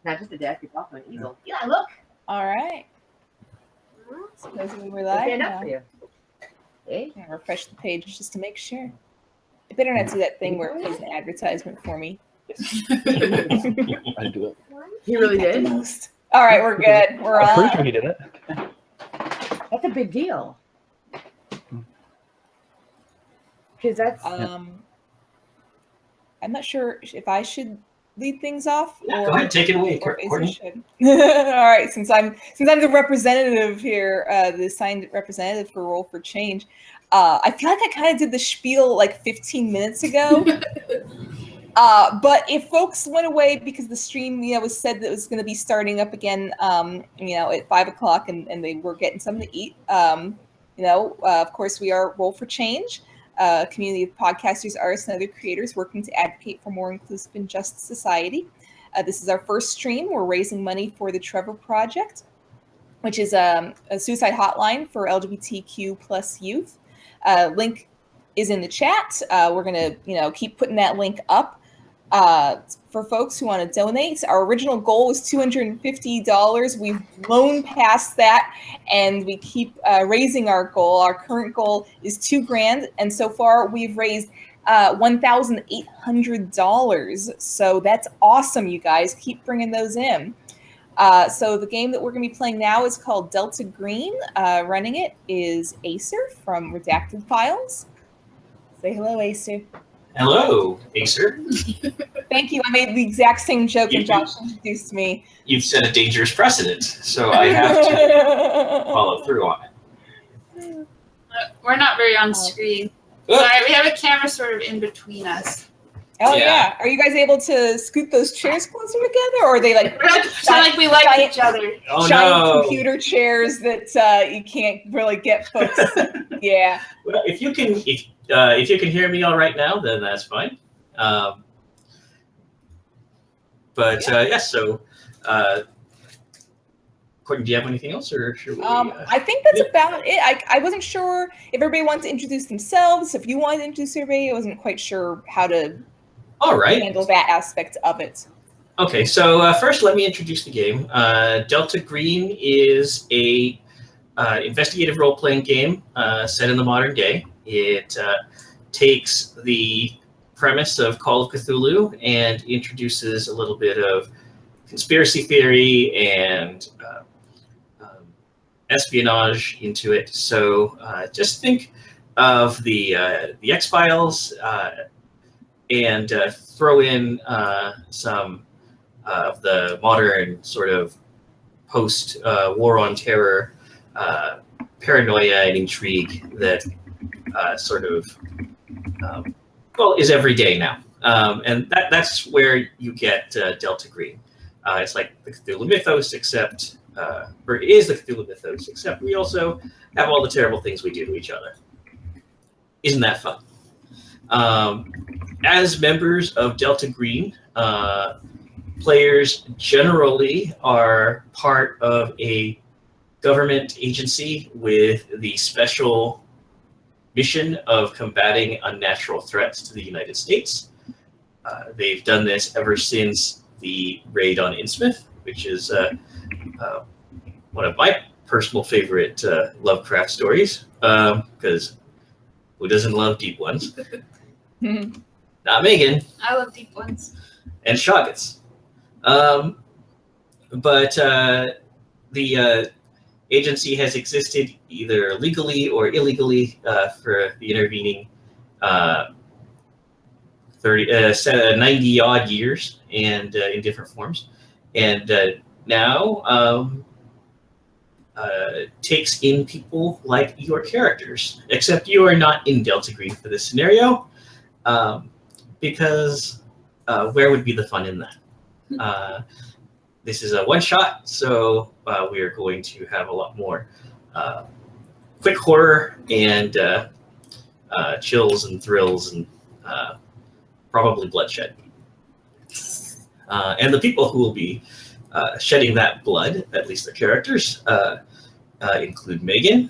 Not just a deck, it's also an easel. Yeah, look. All right. Supposing we're live Stand up now. for you. Hey. I'm gonna refresh the page just to make sure. It better not do that thing where it plays an advertisement for me. I do it. He really Got the did? most. All right, we're good. We're I'm pretty on. sure he did it. That's a big deal. Because that's... I'm not sure if I should lead things off Yeah, or go ahead, take it away, or Aser Courtney. should. All right, since I'm the representative here, the assigned representative for Roll for Change, I feel like I kind of did the spiel like 15 minutes ago. But if folks went away because the stream, was said that it was going to be starting up again, at 5 o'clock, and they were getting something to eat. Of course, we are Roll for Change, a community of podcasters, artists, and other creators working to advocate for more inclusive and just society. This is our first stream. We're raising money for the Trevor Project, which is a suicide hotline for LGBTQ plus youth. Link is in the chat. We're going to, keep putting that link up. For folks who want to donate, our original goal was $250. We've blown past that, and we keep raising our goal. Our current goal is $2,000, and so far we've raised $1,800. So that's awesome, you guys. Keep bringing those in. So the game that we're going to be playing now is called Delta Green. Running it is Aser from Redacted Files. Say hello, Aser. Hello, Aser. Thank you. I made the exact same joke when Josh introduced me. You've set a dangerous precedent, so I have to follow through on it. We're not very on screen. Sorry, we have a camera sort of in between us. Oh Yeah. yeah. Are you guys able to scoot those chairs closer together, or are they like We like giant, each other? Oh giant no! computer chairs that you can't really get folks? Yeah. Well, if you can hear me all right now, then that's fine. So, Courtney, do you have anything else, or should we? I think that's about it. I wasn't sure if everybody wanted to introduce themselves. If you wanted to introduce everybody, I wasn't quite sure how to handle that aspect of it. Okay, so first let me introduce the game. Delta Green is a investigative role-playing game set in the modern day. It takes the premise of Call of Cthulhu and introduces a little bit of conspiracy theory and espionage into it. So just think of the X-Files and throw in some of the modern sort of post-war on terror paranoia and intrigue that is every day now. And that's where you get Delta Green. It's like the Cthulhu mythos, or it is the Cthulhu mythos, except we also have all the terrible things we do to each other. Isn't that fun? As members of Delta Green, players generally are part of a government agency with the special mission of combating unnatural threats to the United States. They've done this ever since the raid on Innsmouth, which is one of my personal favorite Lovecraft stories, because who doesn't love deep ones? Not Megan. I love deep ones. And Shoggoths. But the agency has existed either legally or illegally for the intervening 90 odd years, and in different forms, and now takes in people like your characters, except you are not in Delta Green for this scenario, because where would be the fun in that? This is a one-shot, so we are going to have a lot more quick horror and chills and thrills and probably bloodshed. And the people who will be shedding that blood, at least the characters, include Megan.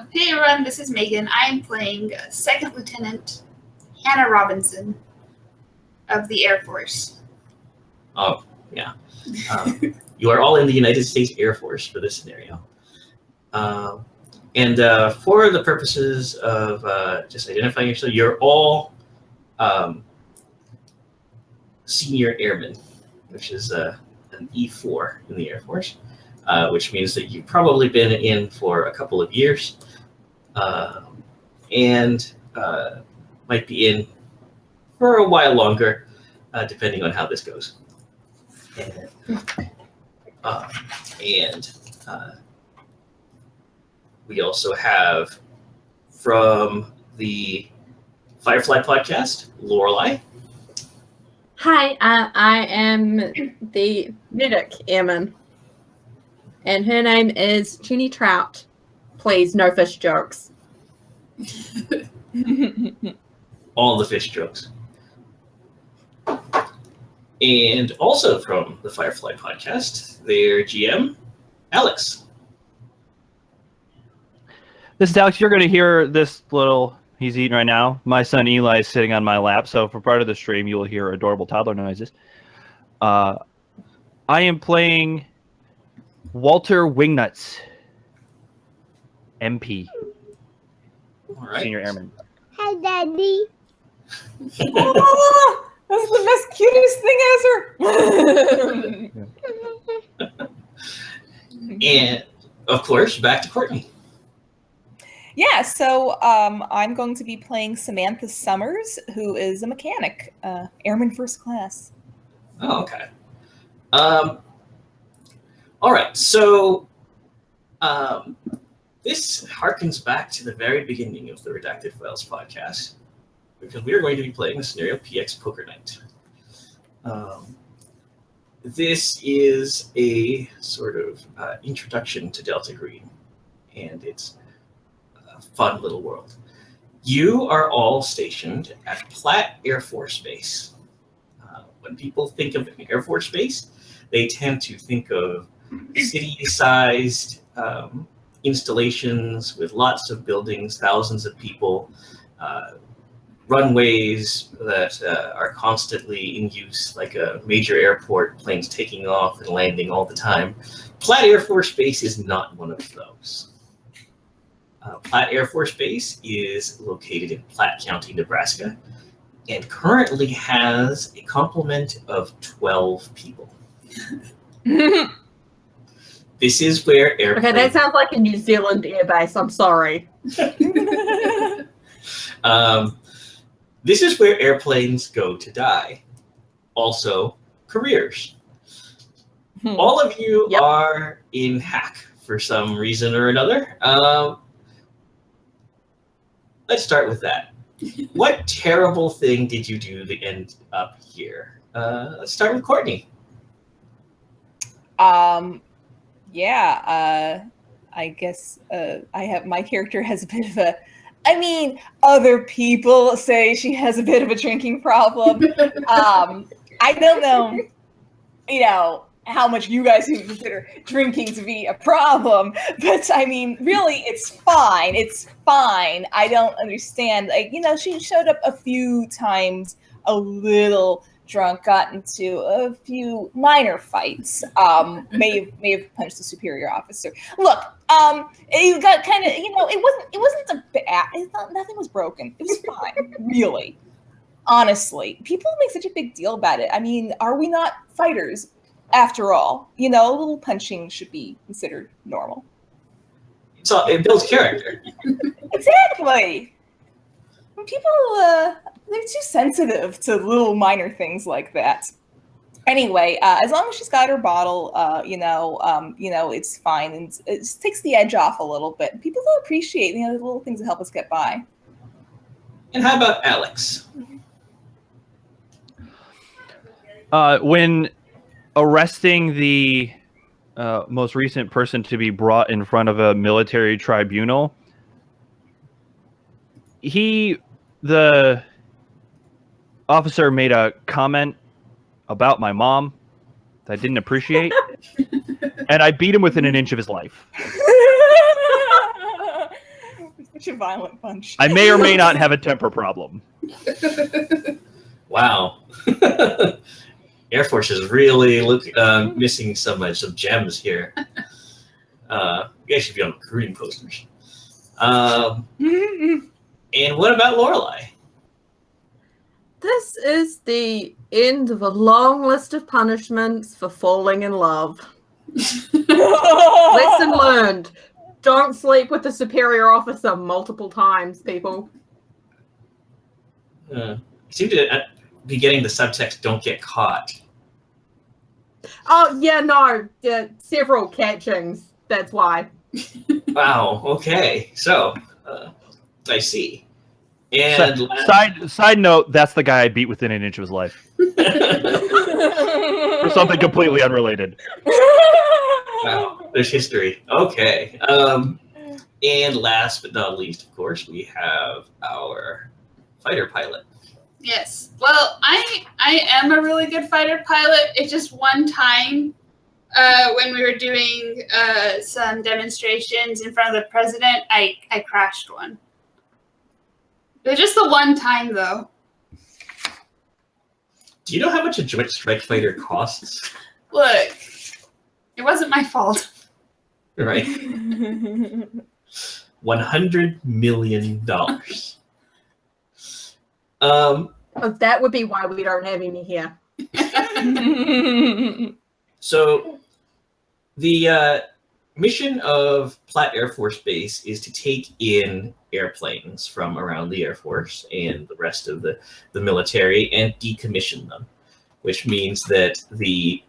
Hey everyone, this is Megan. I am playing Second Lieutenant Hannah Robinson of the Air Force. Oh, Yeah. You are all in the United States Air Force for this scenario. And for the purposes of just identifying yourself, you're all senior airmen, which is an E4 in the Air Force, which means that you've probably been in for a couple of years and might be in for a while longer, depending on how this goes. And we also have from the Firefly podcast, Lorelei. Hi, I am the medic airman, and her name is Jenny Trout. Please, no fish jokes. All the fish jokes. And also from the Firefly podcast, their GM, Alex. This is Alex. You're going to hear this little, he's eating right now. My son Eli is sitting on my lap, so for part of the stream, you will hear adorable toddler noises. I am playing Walter Wingnuts, MP, All right. Senior Airman. Hi, Daddy. Oh, that's the most cutest thing, Aser. And of course, back to Courtney. Yeah, so I'm going to be playing Samantha Summers, who is a mechanic, airman first class. Oh, okay. All right. So this harkens back to the very beginning of the Redacted Files podcast, because we are going to be playing the scenario PX Poker Night. This is a sort of introduction to Delta Green, and it's a fun little world. You are all stationed at Platt Air Force Base. When people think of an Air Force Base, they tend to think of city-sized installations with lots of buildings, thousands of people, runways that are constantly in use, like a major airport, planes taking off and landing all the time. Platt Air Force Base is not one of those. Platt Air Force Base is located in Platte County, Nebraska, and currently has a complement of 12 people. This is where airplanes... Okay, that sounds like a New Zealand air base. I'm sorry. This is where airplanes go to die. Also, careers. All of you are in hack for some reason or another. Let's start with that. What terrible thing did you do to end up here? Let's start with Courtney. I guess my character has a bit of a, other people say she has a bit of a drinking problem. I don't know, how much you guys even consider drinking to be a problem, but really, it's fine. It's fine. I don't understand. She showed up a few times, a little drunk, got into a few minor fights. May have punched a superior officer. Look, it got kind of, it wasn't a bad. Nothing was broken. It was fine, really. Honestly, people make such a big deal about it. Are we not fighters? After all, a little punching should be considered normal. It builds character. Exactly. People, they're too sensitive to little minor things like that. Anyway, as long as she's got her bottle, it's fine, and it just takes the edge off a little bit. People don't appreciate, the little things that help us get by. And how about Alex? When arresting the most recent person to be brought in front of a military tribunal, the officer made a comment about my mom that I didn't appreciate, and I beat him within an inch of his life. Such a violent punch. I may or may not have a temper problem. Wow. Air Force is really missing some gems here. You guys should be on recruiting posters. And what about Lorelei? This is the end of a long list of punishments for falling in love. Lesson learned. Don't sleep with the superior officer multiple times, people. Seem to be getting the subtext, don't get caught. Oh, yeah, no. Several catchings. That's why. Wow, okay. So, I see. And Side note, that's the guy I beat within an inch of his life. For something completely unrelated. Wow, there's history. Okay. And last but not least, of course, we have our fighter pilot. Yes. Well, I am a really good fighter pilot. It's just one time when we were doing some demonstrations in front of the president, I crashed one. It was just the one time, though. Do you know how much a Joint Strike Fighter costs? Look, it wasn't my fault. Right. $100 million. That would be why we don't have any here. So the mission of Platt Air Force Base is to take in airplanes from around the Air Force and the rest of the military and decommission them, which means that the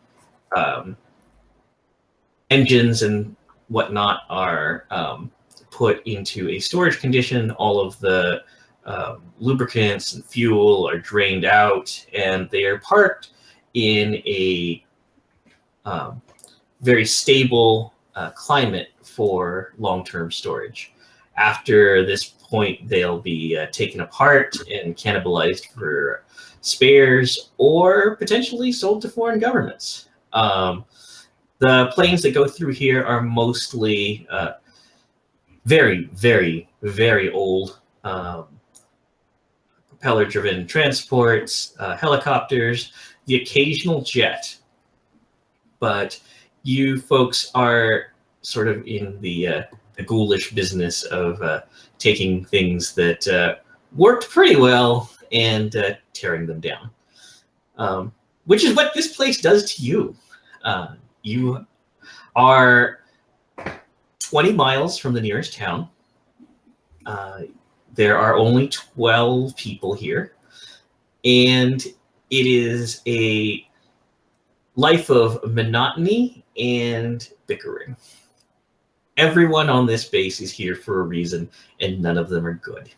engines and whatnot are put into a storage condition. All of the lubricants and fuel are drained out, and they are parked in a very stable climate for long-term storage. After this point, they'll be taken apart and cannibalized for spares or potentially sold to foreign governments. The planes that go through here are mostly very, very, very old propeller-driven transports, helicopters, the occasional jet. But you folks are sort of in the ghoulish business of taking things that worked pretty well and tearing them down, which is what this place does to you. You are 20 miles from the nearest town. There are only 12 people here, and it is a life of monotony and bickering. Everyone on this base is here for a reason, and none of them are good.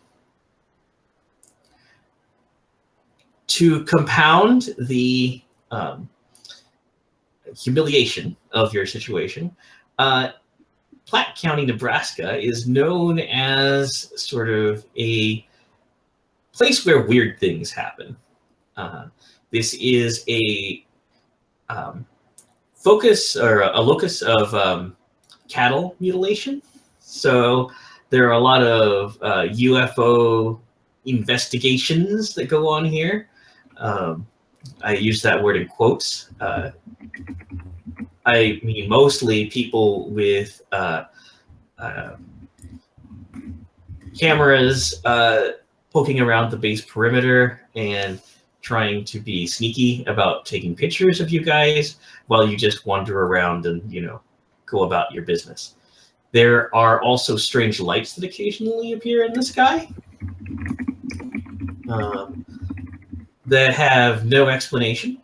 To compound the humiliation of your situation, Platte County, Nebraska is known as sort of a place where weird things happen. This is a focus or a locus of cattle mutilation. So there are a lot of UFO investigations that go on here. I use that word in quotes. I mean, mostly people with cameras poking around the base perimeter and trying to be sneaky about taking pictures of you guys while you just wander around and, you know, go about your business. There are also strange lights that occasionally appear in the sky that have no explanation.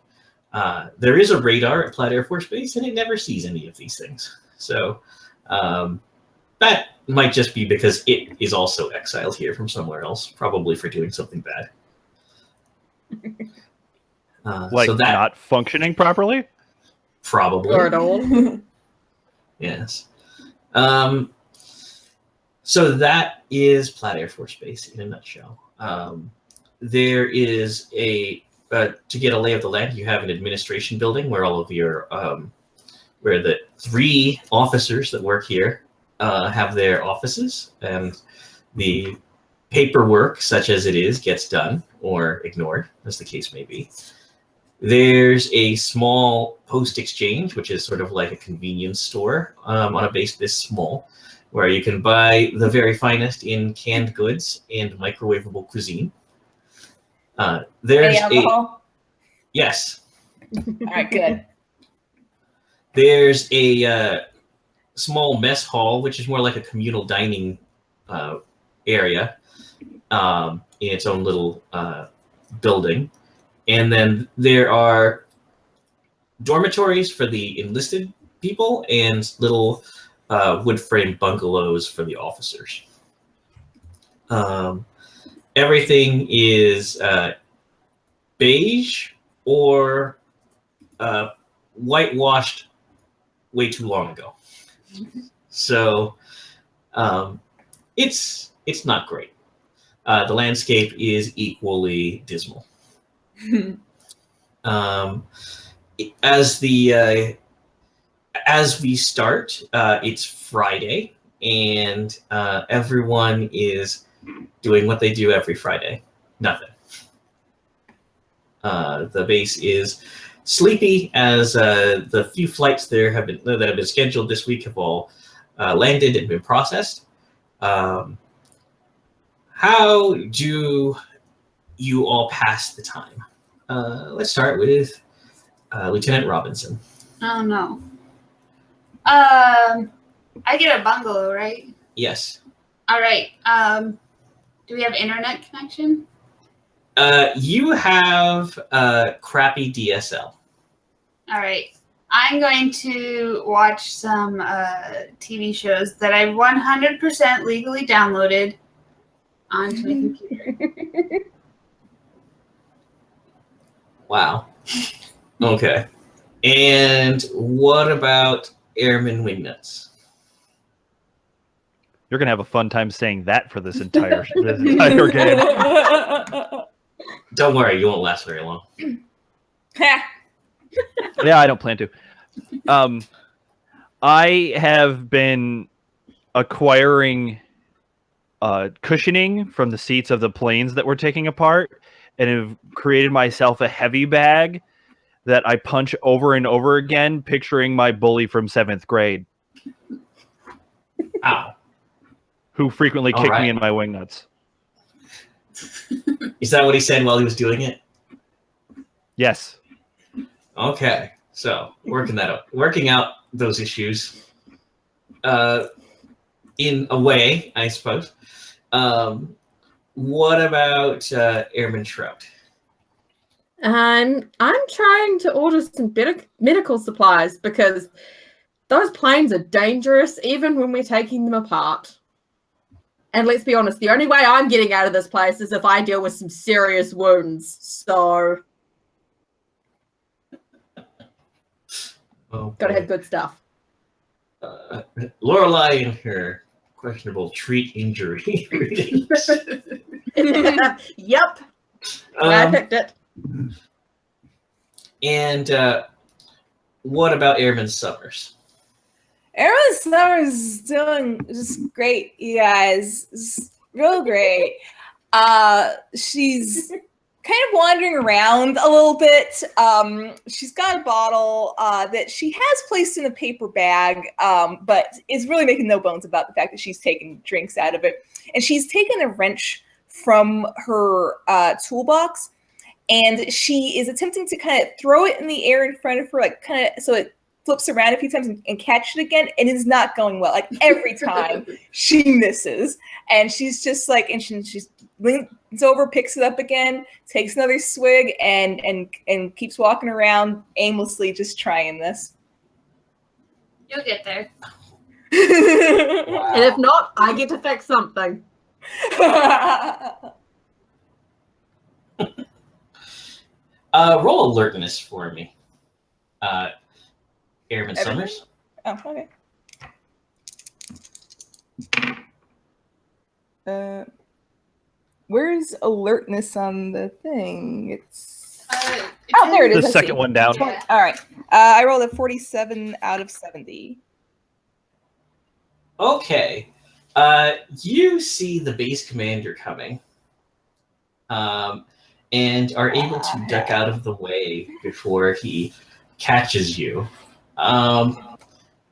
There is a radar at Platt Air Force Base, and it never sees any of these things. So that might just be because it is also exiled here from somewhere else, probably for doing something bad. Like so that, not functioning properly? probably. Or at all. Yes. So that is Platt Air Force Base in a nutshell. There is a to get a lay of the land, you have an administration building where all of your where the 3 officers that work here have their offices, and the paperwork, such as it is, gets done or ignored, as the case may be. There's a small post exchange, which is sort of like a convenience store on a base this small, where you can buy the very finest in canned goods and microwavable cuisine. There's Any alcohol? Yes. All right, good. There's a small mess hall, which is more like a communal dining area in its own little building. And then there are dormitories for the enlisted people and little wood frame bungalows for the officers. Everything is beige or whitewashed way too long ago. So it's not great. The landscape is equally dismal. As we start, it's Friday, and everyone is doing what they do every Friday. Nothing. The base is sleepy as the few flights that have been scheduled this week have all landed and been processed. How do you all pass the time? Let's start with Lieutenant Robinson. Oh no. I get a bungalow, right? Yes. All right. Do we have internet connection? You have crappy DSL. All right. I'm going to watch some TV shows that I 100% legally downloaded onto my computer. Wow. Okay. And what about Airman Wingnuts? You're gonna have a fun time saying that for this entire game. Don't worry, you won't last very long. Yeah, I don't plan to. I have been acquiring cushioning from the seats of the planes that we're taking apart, and have created myself a heavy bag that I punch over and over again, picturing my bully from 7th grade, Ow. who frequently All kicked right. me in my wingnuts. Is that what he said while he was doing it? Yes. Okay. So working out those issues in a way, I suppose. What about Airman Shroud? I'm trying to order some medical supplies because those planes are dangerous even when we're taking them apart. And let's be honest, the only way I'm getting out of this place is if I deal with some serious wounds. So gotta have good stuff. Lorelei and her questionable treat injury readings. Yep. I picked it. And what about Airman Summers? Aaron Summers is doing just great, you guys. Just real great. She's kind of wandering around a little bit. She's got a bottle that she has placed in a paper bag, but is really making no bones about the fact that she's taking drinks out of it. And she's taken a wrench from her toolbox, and she is attempting to kind of throw it in the air in front of her, like kind of so it flips around a few times and catch it again, and it's not going well. Like every time she misses, and she's just like, and she's leans over, picks it up again, takes another swig, and keeps walking around aimlessly, just trying this. You'll get there. And if not, I get to fix something. Roll alertness for me. Airman Everything? Summers. Oh, okay. Where's alertness on the thing? It's oh, there it is. The I second see. one down. Yeah. All right. I rolled a 47 out of 70. Okay. You see the base commander coming. and are able to duck out of the way before he catches you.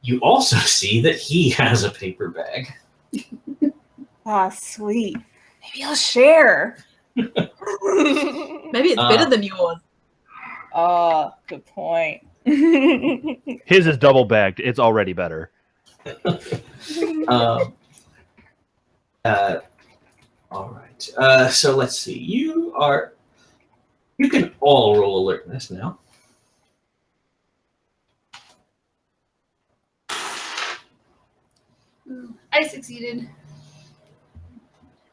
You also see that he has a paper bag. Ah, sweet. Maybe I'll share. Maybe it's better than yours. Oh, good point. His is double bagged. It's already better. All right. So let's see. You can all roll alertness now. I succeeded.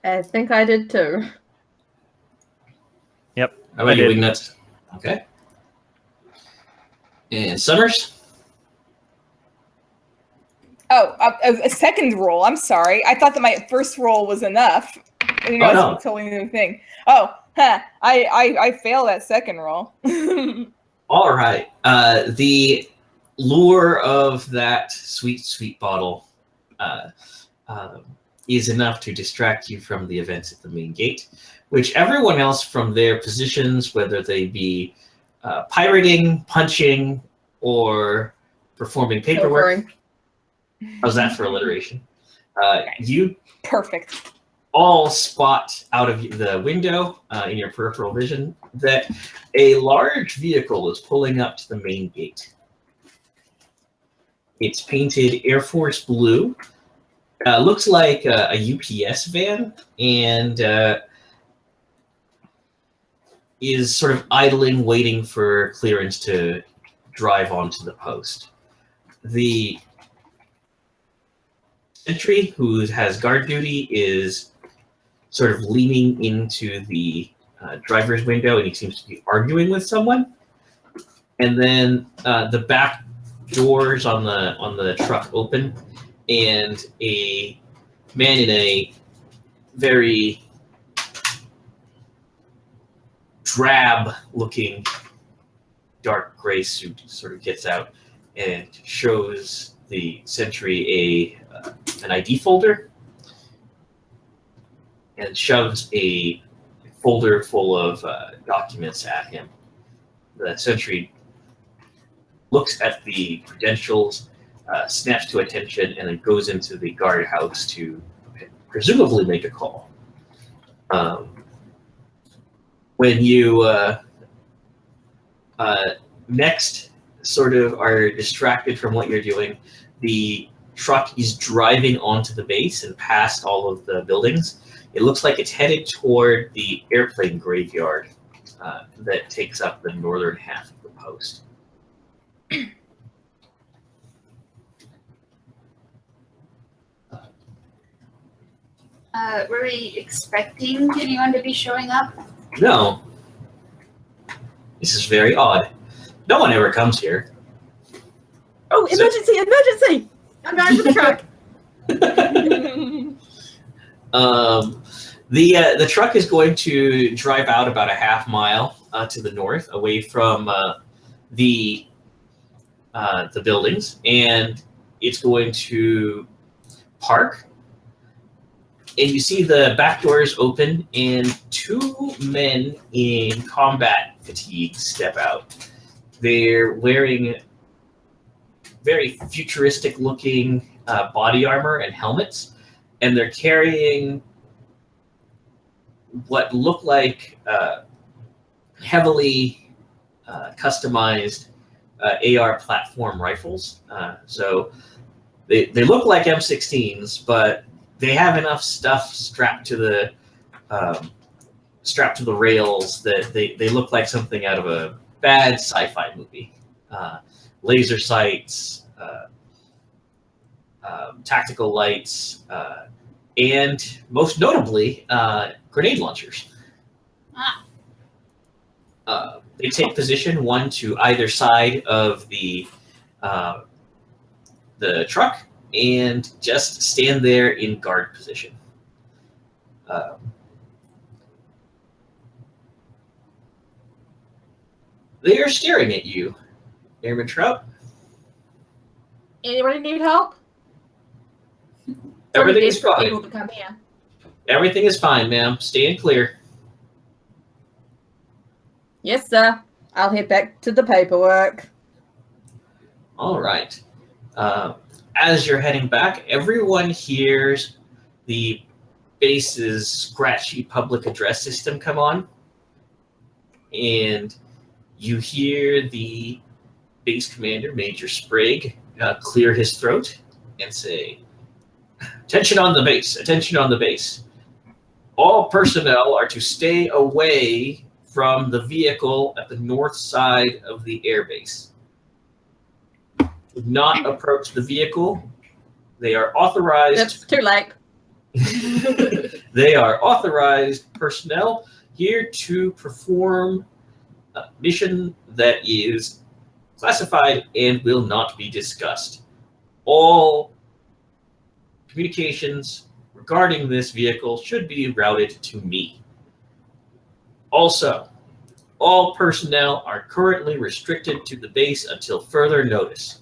I think I did too. Yep. How about I you, did. Wingnuts? Okay. And Summers? Oh, a second roll. I'm sorry. I thought that my first roll was enough. You know, no. it's a totally new thing. Oh, I failed that second roll. All right. The lure of that sweet bottle is enough to distract you from the events at the main gate, which everyone else from their positions, whether they be pirating, punching, or performing paperwork. How's that for alliteration? You Perfect. all spot out of the window in your peripheral vision that a large vehicle is pulling up to the main gate. It's painted Air Force blue. Looks like a UPS van, and is sort of idling, waiting for clearance to drive onto the post. The sentry, who has guard duty, is sort of leaning into the driver's window, and he seems to be arguing with someone. And then the back doors on the truck open, and a man in a very drab-looking dark gray suit sort of gets out and shows the sentry an ID folder, and shoves a folder full of documents at him. The sentry looks at the credentials, snaps to attention, and then goes into the guardhouse to presumably make a call. When you next sort of are distracted from what you're doing, the truck is driving onto the base and past all of the buildings. It looks like it's headed toward the airplane graveyard that takes up the northern half of the post. Were we expecting anyone to be showing up? No. This is very odd. No one ever comes here. Oh, emergency! Emergency! I'm going for the truck. The truck is going to drive out about a half mile to the north, away from the buildings, and it's going to park. And you see the back doors open, and two men in combat fatigue step out. They're wearing very futuristic-looking body armor and helmets, and they're carrying what look like heavily customized AR platform rifles. So they look like M16s, but they have enough stuff strapped to the rails that they look like something out of a bad sci-fi movie. Laser sights, tactical lights, and most notably, grenade launchers. They take position, one to either side of the truck, and just stand there in guard position. They are staring at you, Airman Trout. Anybody need help? Everything is People fine. to come here. Everything is fine, ma'am. Stand clear. Yes, sir. I'll head back to the paperwork. All right. As you're heading back, everyone hears the base's scratchy public address system come on, and you hear the base commander, Major Sprague, clear his throat and say, "Attention on the base, attention on the base. All personnel are to stay away from the vehicle at the north side of the airbase. Do not approach the vehicle. They are authorized. It's too late. They are authorized personnel here to perform a mission that is classified and will not be discussed. All communications regarding this vehicle should be routed to me. Also, all personnel are currently restricted to the base until further notice."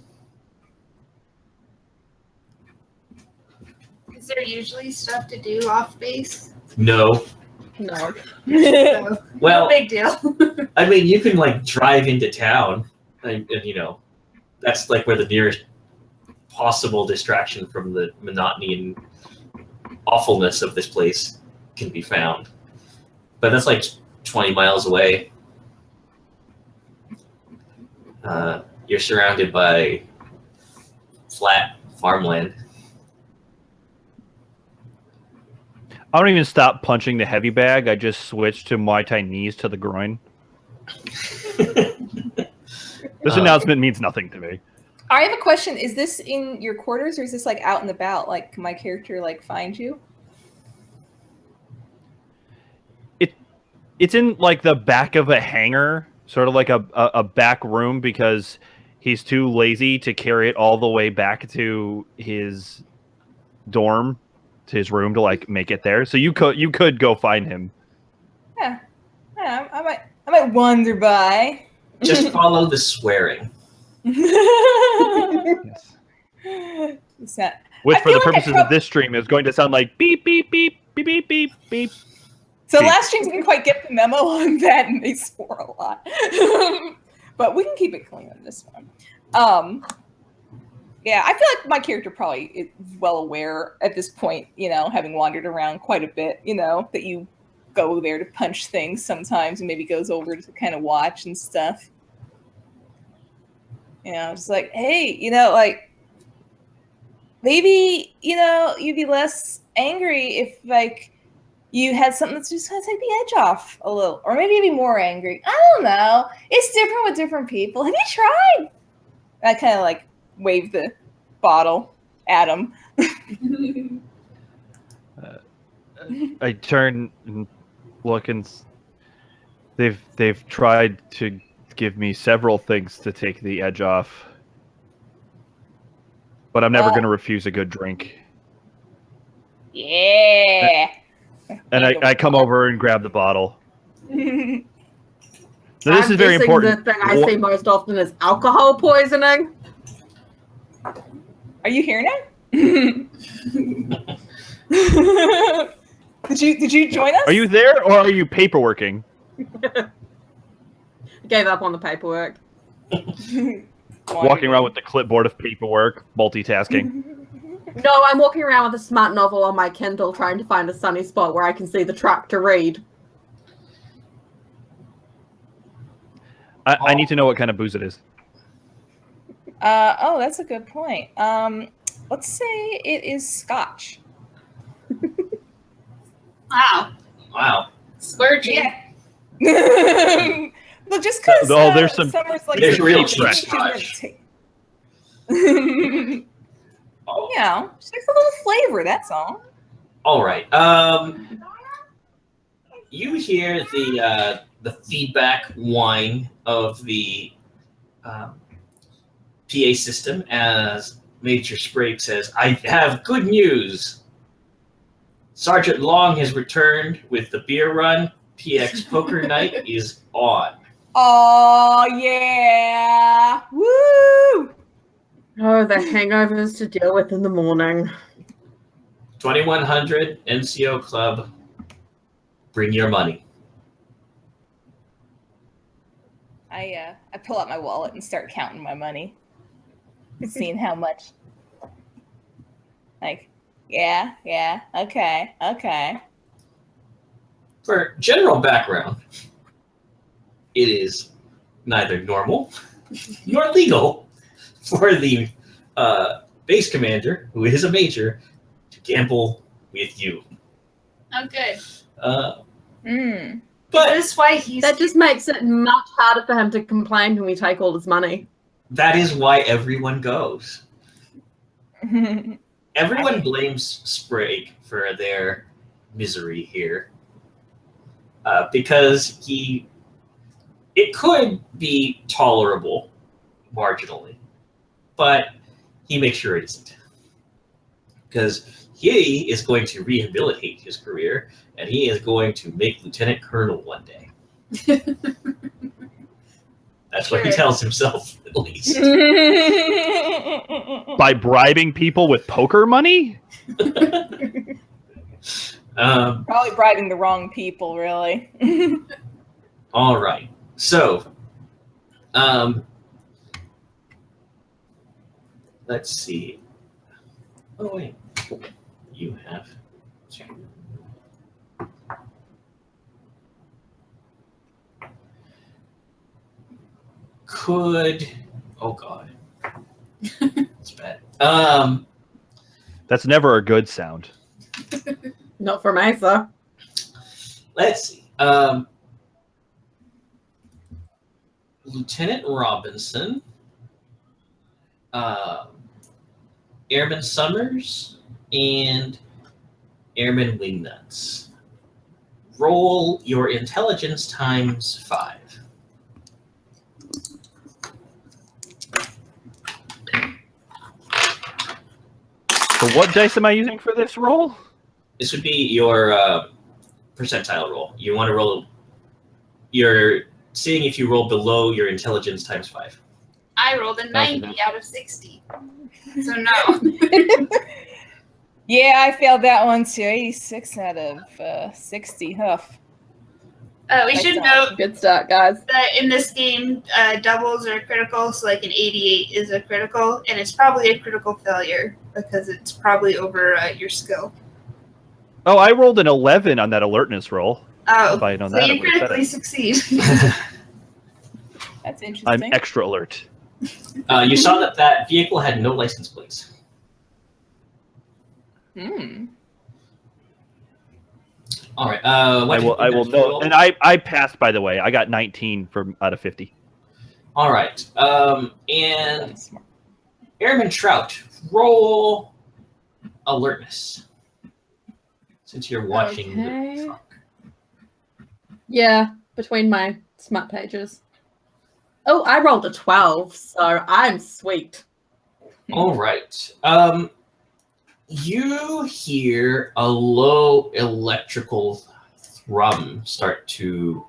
Is there usually stuff to do off base? No. No. No, Well, no big deal. I mean, you can like drive into town, and that's like where the nearest possible distraction from the monotony and awfulness of this place can be found. But that's like 20 miles away. You're surrounded by flat farmland. I don't even stop punching the heavy bag. I just switch to Muay Thai knees to the groin. This announcement means nothing to me. I have a question. Is this in your quarters or is this like out and about? Like, can my character like find you? It's in like the back of a hangar, sort of like a back room, because he's too lazy to carry it all the way back to his dorm, to his room, to like make it there. So you could go find him. Yeah, I might wander by. Just follow the swearing. Yes. It's not, Which, I for the feel like purposes of this stream, is going to sound like beep, beep, beep, beep, beep, beep, beep. so last streams didn't quite get the memo on that, and they swore a lot. But we can keep it clean on this one. Yeah, I feel like my character probably is well aware at this point, having wandered around quite a bit, that you go there to punch things sometimes and maybe goes over to kind of watch and stuff. Just like, hey, like, maybe, you'd be less angry if, like, you had something that's just going to take the edge off a little. Or maybe you'd be more angry. I don't know. It's different with different people. Have you tried? I kind of, like, wave the bottle at him. I turn and look, and they've tried to give me several things to take the edge off, but I'm never going to refuse a good drink. Yeah. And I come over and grab the bottle. Now, this I'm is very guessing important. The thing I see most often is alcohol poisoning. Are you here now? Did you join us? Are you there, or are you paperworking? Gave up on the paperwork. Walking around with the clipboard of paperwork, multitasking. No, I'm walking around with a smart novel on my Kindle trying to find a sunny spot where I can see the truck to read. I need to know what kind of booze it is. Oh, that's a good point. Let's say it is Scotch. Wow. Splurging. Yeah. Well, just because there's some. Summer's like There's real cheap Scotch. Just a little flavor. That's all. All right. You hear the feedback whine of the PA system as Major Sprague says, "I have good news. Sergeant Long has returned with the beer run. PX Poker Night is on." Oh yeah! Woo! Oh, the hangovers to deal with in the morning. 2100 NCO Club. Bring your money. I pull out my wallet and start counting my money, seeing how much. Like, yeah, okay. For general background, it is neither normal nor legal for the base commander, who is a major, to gamble with you. Oh, good. But That's why he's. That just makes it much harder for him to complain when we take all his money. that is why everyone goes. Everyone blames Sprague for their misery here. Because it could be tolerable marginally, but he makes sure it isn't. Because he is going to rehabilitate his career, and he is going to make lieutenant colonel one day. That's what he tells himself, at least. By bribing people with poker money? Probably bribing the wrong people, really. All right. So, let's see. Oh, wait. You have two. Oh, God. It's bad. That's never a good sound. Not from Aser. Let's see. Lieutenant Robinson, Airman Summers, and Airman Wingnuts. Roll your intelligence times 5. So what dice am I using for this roll? This would be your percentile roll. You want to roll. You're seeing if you roll below your intelligence times 5. I rolled a 90 out of 60. So no. Yeah, I failed that one too. 86 out of 60. Huff. We should note Good start, guys. that in this game, doubles are critical, so like an 88 is a critical, and it's probably a critical failure because it's probably over your skill. Oh, I rolled an 11 on that alertness roll. Oh, If I had known so that, I you would've said critically it. succeed. That's I'm interesting. extra alert. You saw that vehicle had no license plates. All right. I will know. And I passed, by the way. I got 19 out of 50. All right. And That's smart. Airman Trout, roll alertness. Since you're watching Okay. the truck. Yeah, between my smart pages. Oh, I rolled a 12, so I'm sweet. All right. You hear a low electrical thrum start to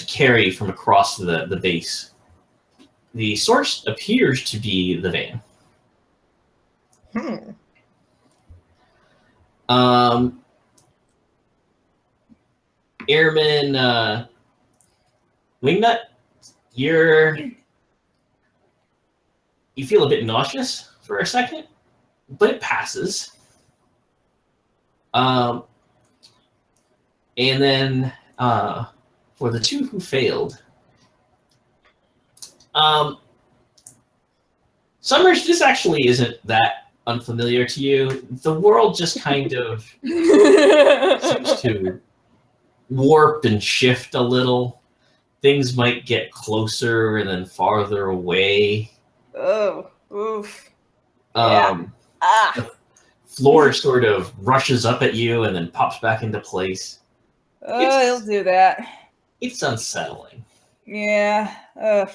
carry from across the base. The source appears to be the van. Airman Wingnut, you feel a bit nauseous for a second, but it passes. And then for the two who failed, Summers, this actually isn't that unfamiliar to you. The world just kind of seems to warp and shift a little. Things might get closer and then farther away. Oh, oof. The Ah. floor sort of rushes up at you and then pops back into place. Oh, he'll do that. It's unsettling. Yeah. Ugh.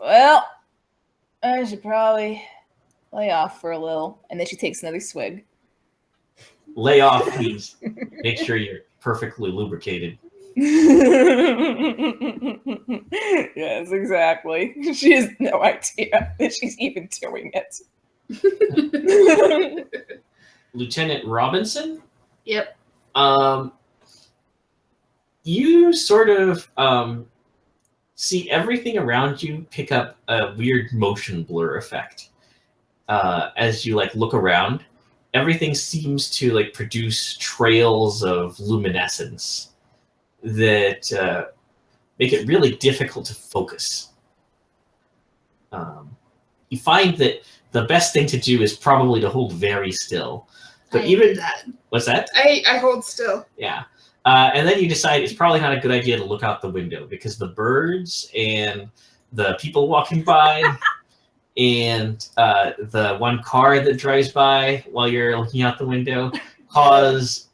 Well, I should probably lay off for a little. And then she takes another swig. lay off means make sure you're perfectly lubricated. Yes, exactly. She has no idea that she's even doing it. Lieutenant Robinson? Yep. you sort of see everything around you pick up a weird motion blur effect. As you like look around, everything seems to like produce trails of luminescence that make it really difficult to focus. You find that the best thing to do is probably to hold very still. But I even do that. what's that? I hold still. Yeah. And then you decide it's probably not a good idea to look out the window because the birds and the people walking by and the one car that drives by while you're looking out the window cause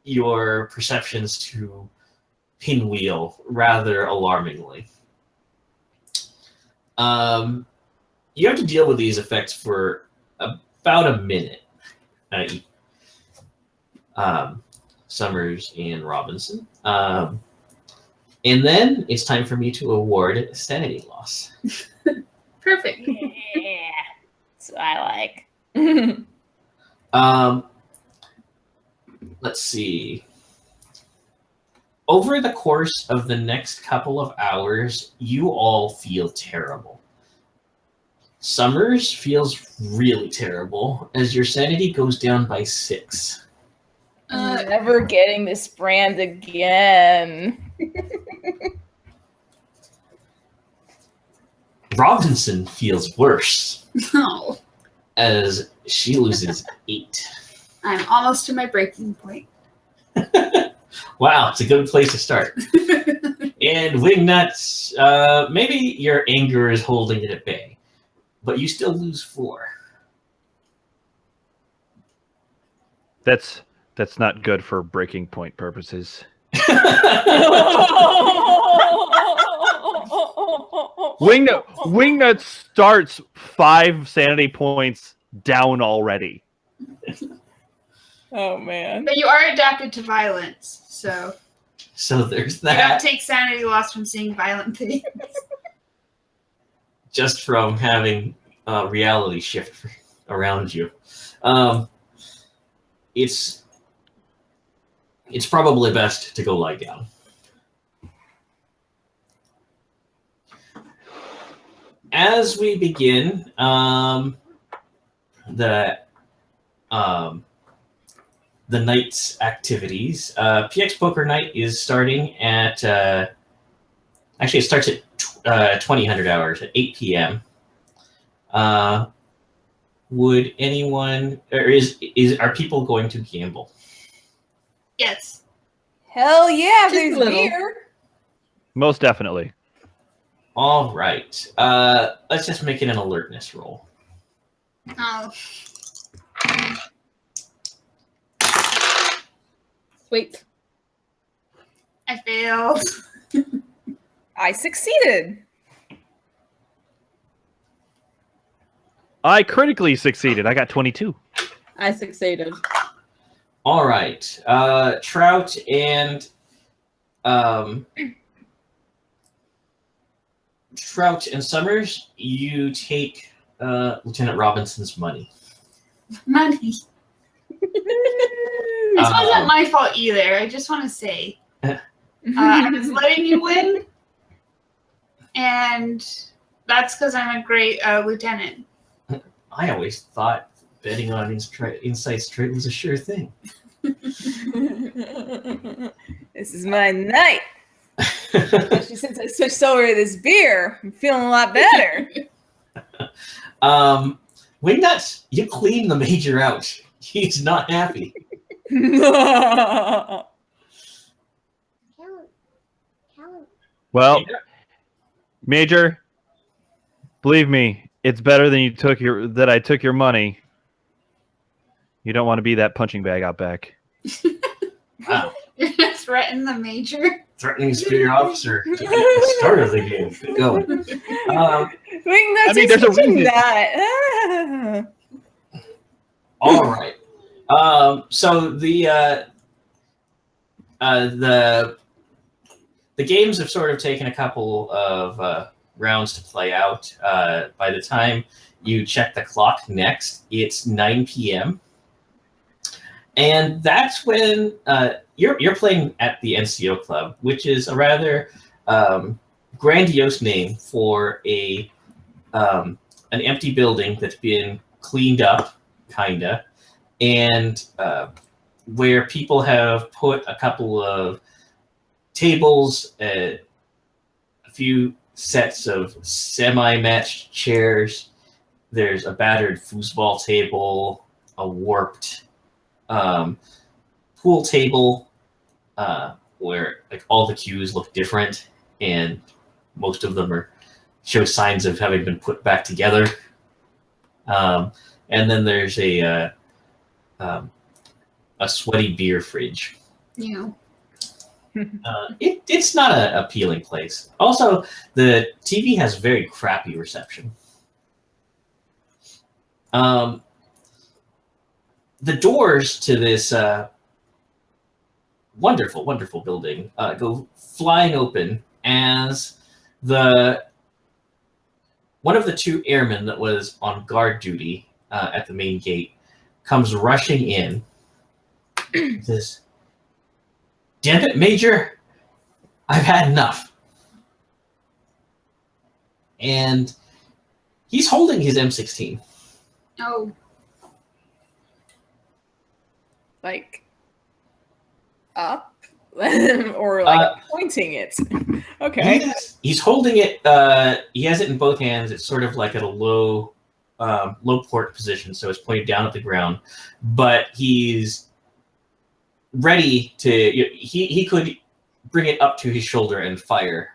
your perceptions to pinwheel rather alarmingly. You have to deal with these effects for about a minute. Summers and Robinson. And then it's time for me to award sanity loss. Perfect. Yeah, that's what I like. Let's see. Over the course of the next couple of hours, you all feel terrible. Summers feels really terrible as your sanity goes down by 6. I'm never getting this brand again. Robinson feels worse No. as she loses 8. I'm almost to my breaking point. Wow, it's a good place to start. And Wingnuts, maybe your anger is holding it at bay, but you still lose 4. That's not good for breaking point purposes. Wingnut starts 5 sanity points down already. Oh man. But you are adapted to violence, so So there's you don't that. take sanity loss from seeing violent things. Just from having reality shift around you. It's probably best to go lie down. As we begin the night's activities, PX Poker Night is starting at actually it starts at 2000 hours at 8 p.m. Would anyone or are people going to gamble? Yes. Hell yeah, Just there's a little. beer. Most definitely. All right. Let's just make it an alertness roll. Oh. Sweet. I failed. I succeeded. I critically succeeded. I got 22. I succeeded. All right. Trout and Summers, you take Lieutenant Robinson's money. Money. This wasn't my fault either. I just want to say. I was letting you win. And that's because I'm a great lieutenant. I always thought betting on Insight Straight was a sure thing. This is my night. Especially since I switched over to this beer. I'm feeling a lot better. Wingnuts, you clean the major out. He's not happy. Well, Major, believe me, it's better than that I took your money. You don't want to be that punching bag out back. Wow. You're gonna threaten the major. Threatening superior officer to get the start of the game. Good going. Wingnuts, I mean, there's a teaching reason. that. All right. So the games have sort of taken a couple of rounds to play out. By the time you check the clock next, it's 9 p.m. And that's when you're playing at the NCO Club, which is a rather grandiose name for an empty building that's been cleaned up, kinda, and where people have put a couple of tables, a few sets of semi-matched chairs. There's a battered foosball table, a warped pool table, where like all the cues look different, and most of them show signs of having been put back together. And then there's a sweaty beer fridge. Yeah. It's not an appealing place. Also, the TV has very crappy reception. The doors to this wonderful, wonderful building go flying open as one of the two airmen that was on guard duty at the main gate comes rushing in. He says, "Damn it, Major, I've had enough." And he's holding his M16. Oh. Like up or like pointing it. Okay. He's holding it. He has it in both hands. It's sort of like at a low port position, so it's pointed down at the ground. But he's ready to. He could bring it up to his shoulder and fire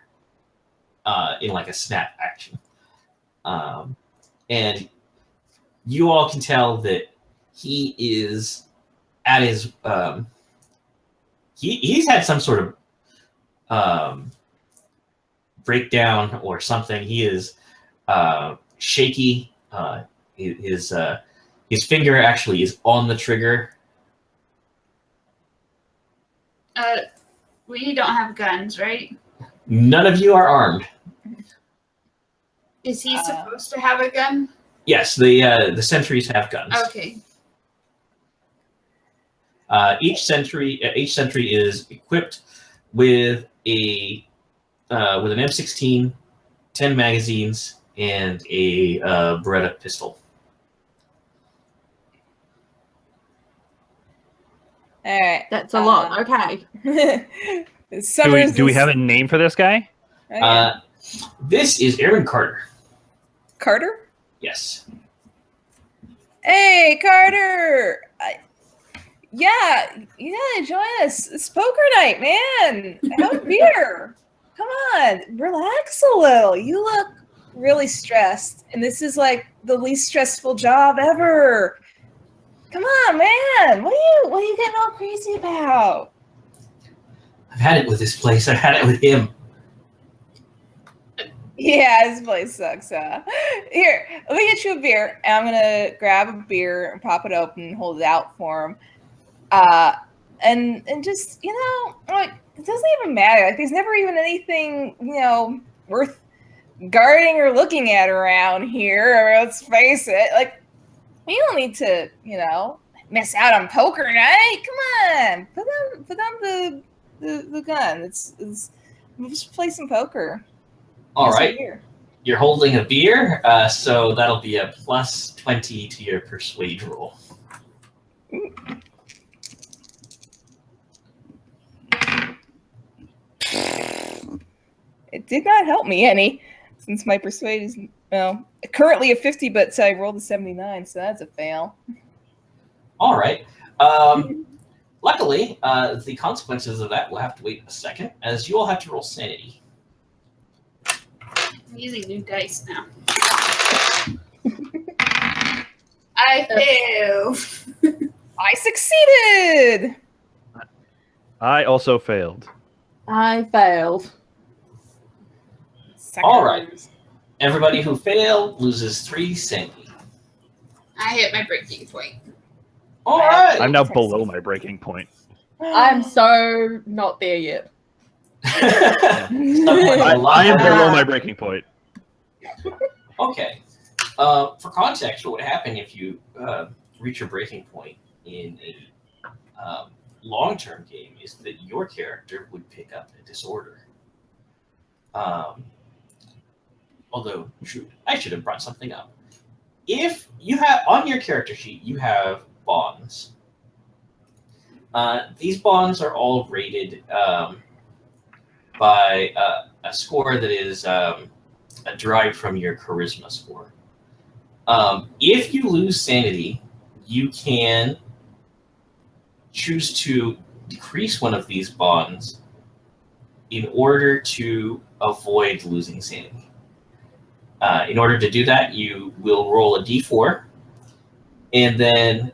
in like a snap action. And you all can tell that he is at his. He's had some sort of breakdown or something. He is shaky. His finger actually is on the trigger. We don't have guns, right? None of you are armed. Is he supposed to have a gun? Yes, the sentries have guns. Okay. Each sentry is equipped with an M16, 10 magazines, and a Beretta pistol. All right. That's a lot. Okay. Do we have a name for this guy? Oh, yeah. This is Aaron Carter. Carter? Yes. Hey, Carter! Yeah, join us. It's poker night, man. Have a beer. Come on, relax a little. You look really stressed, and this is like the least stressful job ever. Come on, man. What are you getting all crazy about? I've had it with this place. I've had it with him. Yeah, this place sucks, huh? Here, let me get you a beer. And I'm gonna grab a beer and pop it open and hold it out for him. And just, like, it doesn't even matter. Like, there's never even anything, worth guarding or looking at around here. Let's face it. Like, we don't need to, miss out on poker night. Come on, put on the gun. We'll just play some poker. All right. You're holding a beer, so that'll be a plus 20 to your persuade roll. It did not help me any, since my persuade is currently a 50, but I rolled a 79, so that's a fail. All right. Luckily, the consequences of that will have to wait a second, as you all have to roll sanity. I'm using new dice now. I failed. I succeeded! I also failed. I failed. All right. Everybody who failed loses 3 sanity. I hit my breaking point. All right. I'm now below my breaking point. I'm so not there yet. I am below my breaking point. Okay. For context, what would happen if you reach your breaking point in long-term game is that your character would pick up a disorder. Although, shoot, I should have brought something up. If you have on your character sheet, you have bonds. These bonds are all rated by a score that is derived from your charisma score. If you lose sanity, you can choose to decrease one of these bonds in order to avoid losing sanity. In order to do that, you will roll a d4, and then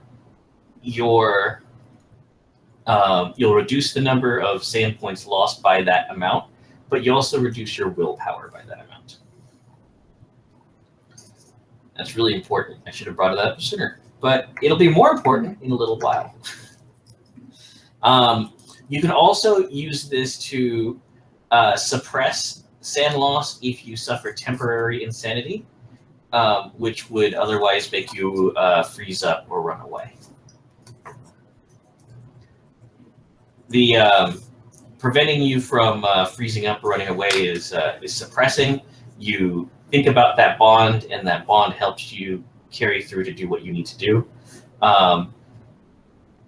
you'll reduce the number of sand points lost by that amount, but you also reduce your willpower by that amount. That's really important. I should have brought it up sooner, but it'll be more important in a little while. You can also use this to suppress sand loss if you suffer temporary insanity, which would otherwise make you freeze up or run away. The preventing you from freezing up or running away is suppressing. You think about that bond, and that bond helps you carry through to do what you need to do.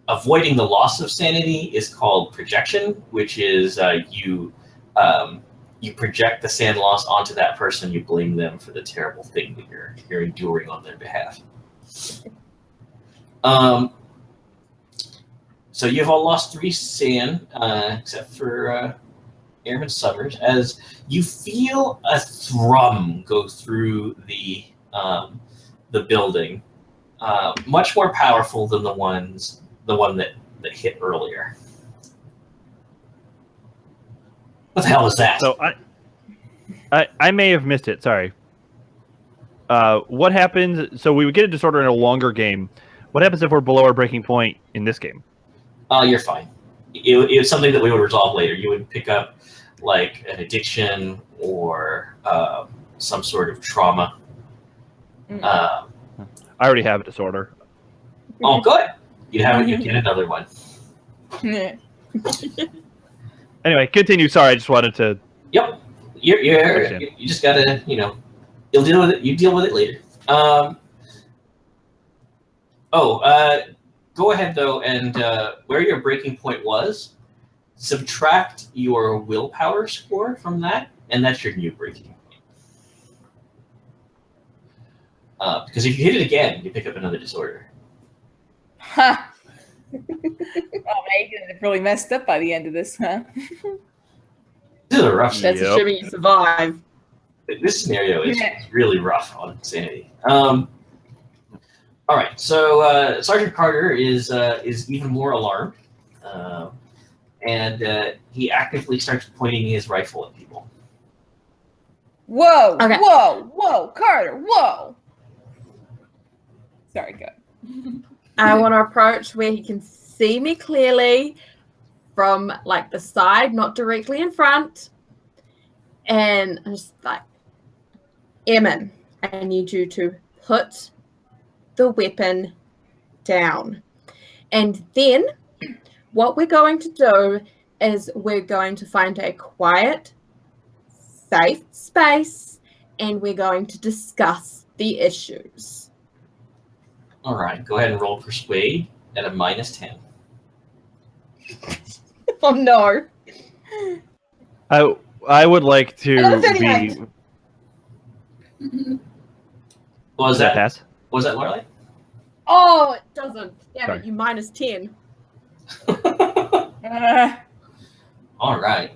Avoiding the loss of sanity is called projection, which is you project the sand loss onto that person. You blame them for the terrible thing that you're enduring on their behalf. So you've all lost 3 sand, except for Airman Summers, as you feel a thrum go through the building, much more powerful than the one that hit earlier. What the hell was that? So I may have missed it. Sorry. What happens? So we would get a disorder in a longer game. What happens if we're below our breaking point in this game? You're fine. It's something that we would resolve later. You would pick up like an addiction or some sort of trauma. I already have a disorder. Oh, good. You get another one. Anyway, continue. Sorry, I just wanted to. Yep. You just gotta, you'll deal with it. You deal with it later. Go ahead though, and where your breaking point was, subtract your willpower score from that, and that's your new breaking point. Because if you hit it again, you pick up another disorder. Ha! Oh, Megan really messed up by the end of this, huh? This is a rough. That's assuming you survive. This scenario is really rough on sanity. All right, so Sergeant Carter is even more alarmed, and he actively starts pointing his rifle at people. Whoa! Okay. Whoa! Carter! Whoa! Sorry, go. I want to approach where he can see me clearly from like the side, not directly in front. And I'm just like, Emin, I need you to put the weapon down. And then what we're going to do is we're going to find a quiet, safe space, and we're going to discuss the issues. All right, go ahead and roll Persuade at a -10. Oh no. I would like to Another be. 38. What was Does that that? pass? What was that, Lorelei? Oh, it doesn't. Yeah, Sorry. but you -10. All right.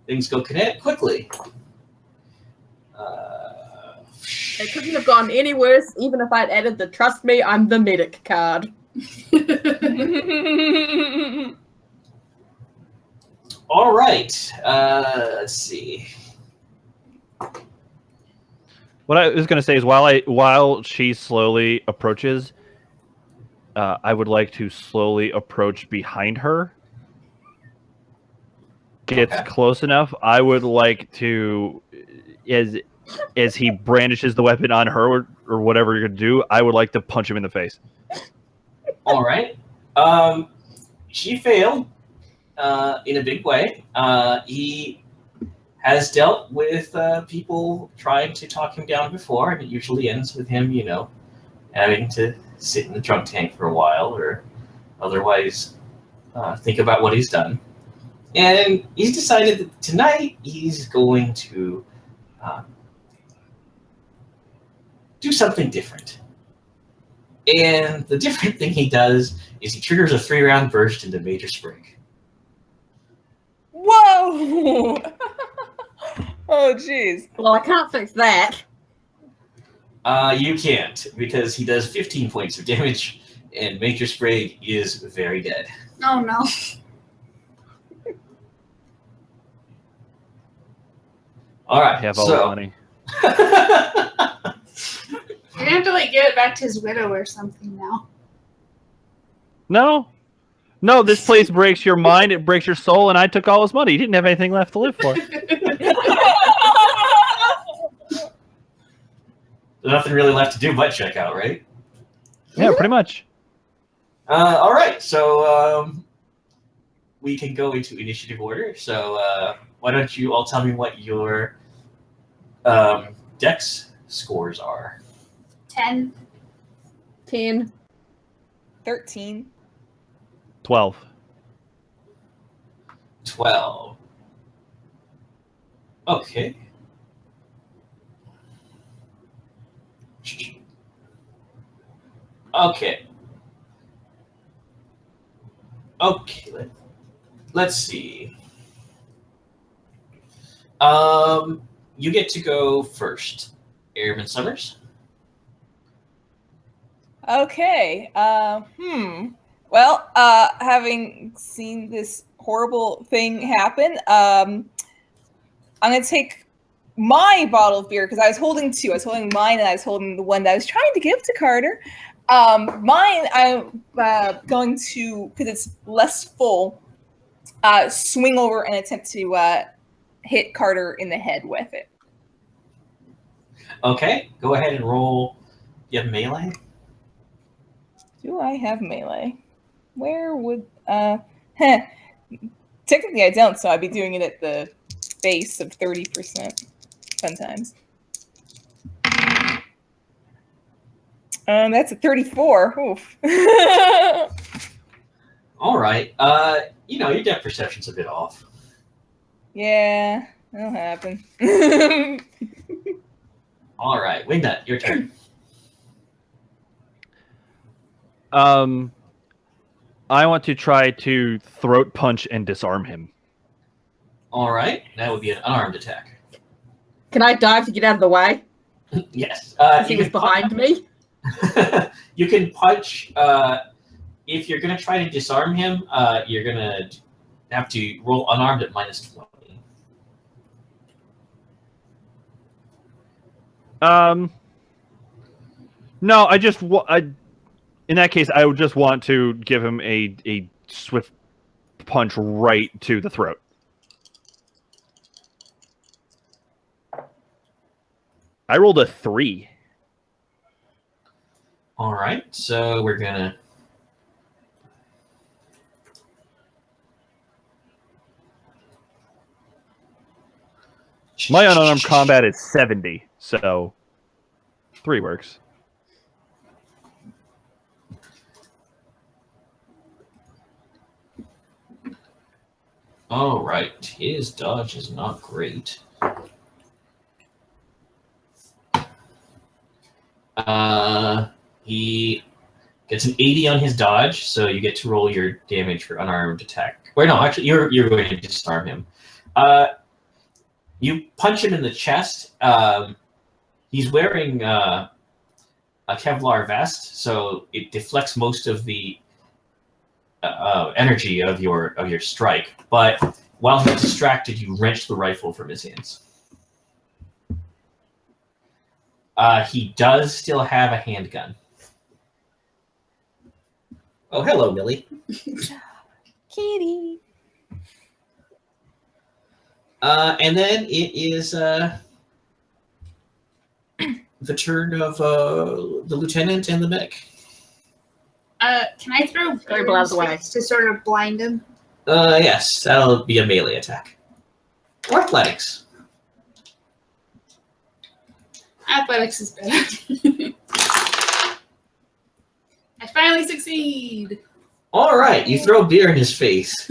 Things go quickly. It couldn't have gone any worse, even if I'd added the "Trust me, I'm the medic" card. All right. Let's see. What I was going to say is while she slowly approaches, I would like to slowly approach behind her. Gets Okay. close enough. I would like to, as he brandishes the weapon on her or whatever you're going to do, I would like to punch him in the face. All right. She failed in a big way. He has dealt with people trying to talk him down before, and it usually ends with him, having to sit in the drunk tank for a while or otherwise think about what he's done. And he's decided that tonight he's going to do something different. And the different thing he does is he triggers a 3-round burst into Major Spring. Whoa! Oh, jeez. Well, I can't fix that. You can't, because he does 15 points of damage, and Major Spring is very dead. Oh no. All right, I have all the money. You're gonna have to like give it back to his widow or something now. No, this place breaks your mind, it breaks your soul, and I took all his money. He didn't have anything left to live for. There's nothing really left to do but check out, right? Yeah, pretty much. All right, so we can go into initiative order. So why don't you all tell me what your dex scores are? 10. 10. 13. 12. 12. Okay. Okay. Okay. Let's see. You get to go first, Airman Summers. Okay. Well, having seen this horrible thing happen, I'm gonna take my bottle of beer because I was holding two. I was holding mine and I was holding the one that I was trying to give to Carter. Mine, I'm going to, because it's less full, swing over and attempt to hit Carter in the head with it. Okay, go ahead and roll. You have melee? Do I have melee? Where would technically I don't, so I'd be doing it at the base of 30%. Fun times. That's a 34. Oof. All right. Your depth perception's a bit off. Yeah, that'll happen. All right, Wingnut, your turn. I want to try to throat punch and disarm him. All right, that would be an unarmed attack. Can I dive to get out of the way? Yes. He was behind me. You can punch. If you're going to try to disarm him, you're going to have to roll unarmed at -20. No, in that case, I would just want to give him a swift punch right to the throat. I rolled a 3. All right, so we're going to... My unarmed combat is 70, so 3 works. All right, his dodge is not great. He gets an 80 on his dodge, so you get to roll your damage for unarmed attack. Wait, no, actually, you're going to disarm him. You punch him in the chest. He's wearing a Kevlar vest, so it deflects most of the energy of your strike. But while he's distracted, you wrench the rifle from his hands. He does still have a handgun. Oh, hello, Millie. Kitty. And then it is the turn of the lieutenant and the medic. Can I throw Very beer in his blows away. face to sort of blind him? Yes, that'll be a melee attack. Or athletics. Athletics is better. I finally succeed. All right, you throw beer in his face.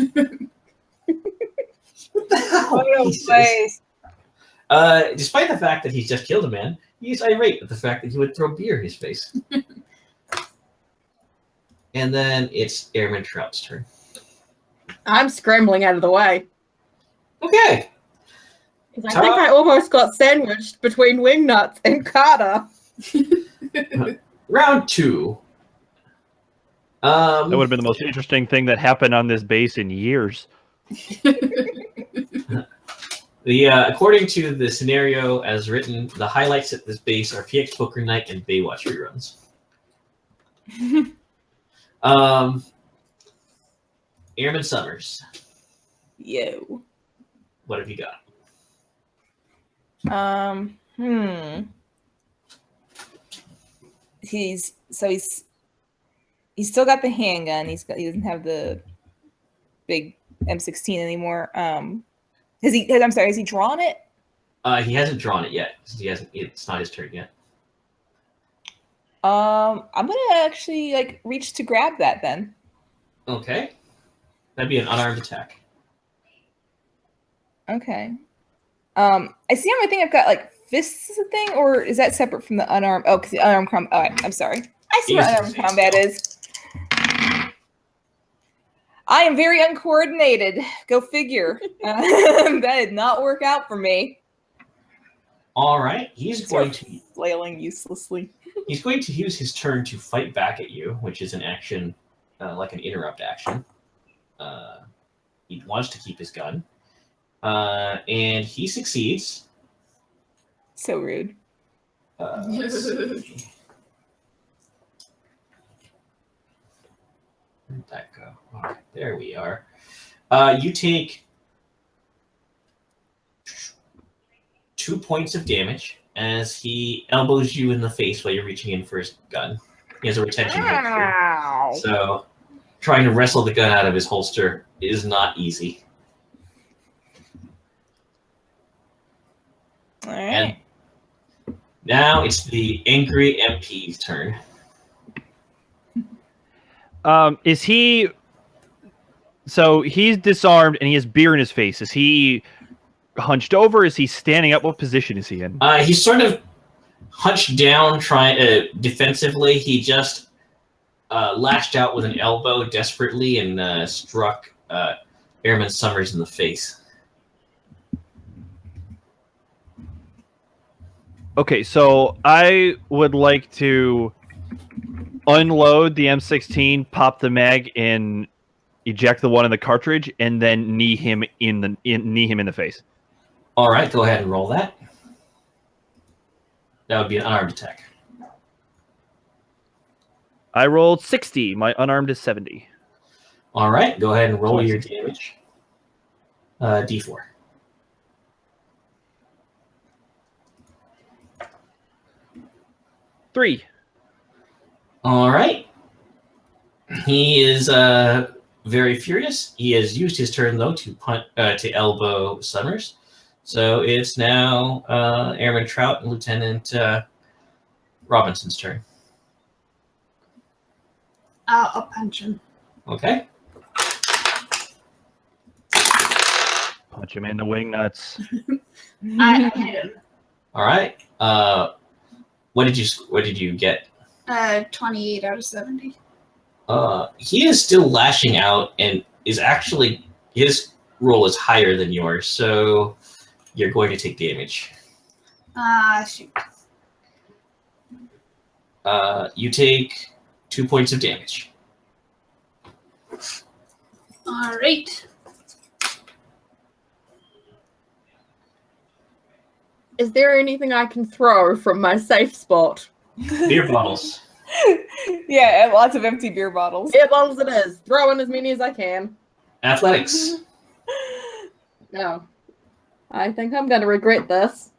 What the hell? Jesus. Despite the fact that he's just killed a man, he's irate at the fact that he would throw beer in his face. And then it's Airman Trout's turn. I'm scrambling out of the way. Okay. 'Cause I think I almost got sandwiched between Wingnuts and Carter. Round 2. That would have been the most interesting thing that happened on this base in years. According to the scenario as written, the highlights at this base are PX Poker Night and Baywatch reruns. Airman Summers, Yo. what have you got? He's still got the handgun. He doesn't have the big M16 anymore. I'm sorry, has he drawn it? He hasn't drawn it yet. It's not his turn yet. I'm gonna actually reach to grab that then. Okay. That'd be an unarmed attack. Okay. I see on my thing I've got fists as a thing, or is that separate from the unarmed? Oh, because the unarmed combat. Oh, I'm sorry. I see what unarmed combat is. I am very uncoordinated. Go figure. That did not work out for me. All right. He's going to flailing uselessly. He's going to use his turn to fight back at you, which is an action, like an interrupt action. He wants to keep his gun. And he succeeds. So rude. Let's see. Where'd that go? All right, there we are. You take 2 points of damage as he elbows you in the face while you're reaching in for his gun. He has a retention hit, so trying to wrestle the gun out of his holster is not easy. All right. And now it's the angry MP's turn. Is he? So he's disarmed and he has beer in his face. Is he hunched over? Is he standing up? What position is he in? He's sort of hunched down, trying defensively. He just lashed out with an elbow desperately and struck Airman Summers in the face. Okay, so I would like to unload the M16, pop the mag, and eject the one in the cartridge, and then knee him in the face. All right, go ahead and roll that. That would be an unarmed attack. I rolled 60. My unarmed is 70. All right, go ahead and roll your damage. D4. Three. All right. He is very furious. He has used his turn though to elbow Summers. So it's now Airman Trout and Lieutenant Robinson's turn. I'll punch him. Okay. Punch him in the wing nuts. I hit him. All right. What did you get? 28 out of 70. He is still lashing out and is actually, his roll is higher than yours, so you're going to take damage. Shoot. You take 2 points of damage. All right. Is there anything I can throw from my safe spot? Beer bottles. Yeah, and lots of empty beer bottles. Beer bottles it is. Throw in as many as I can. Athletics. No. I think I'm going to regret this.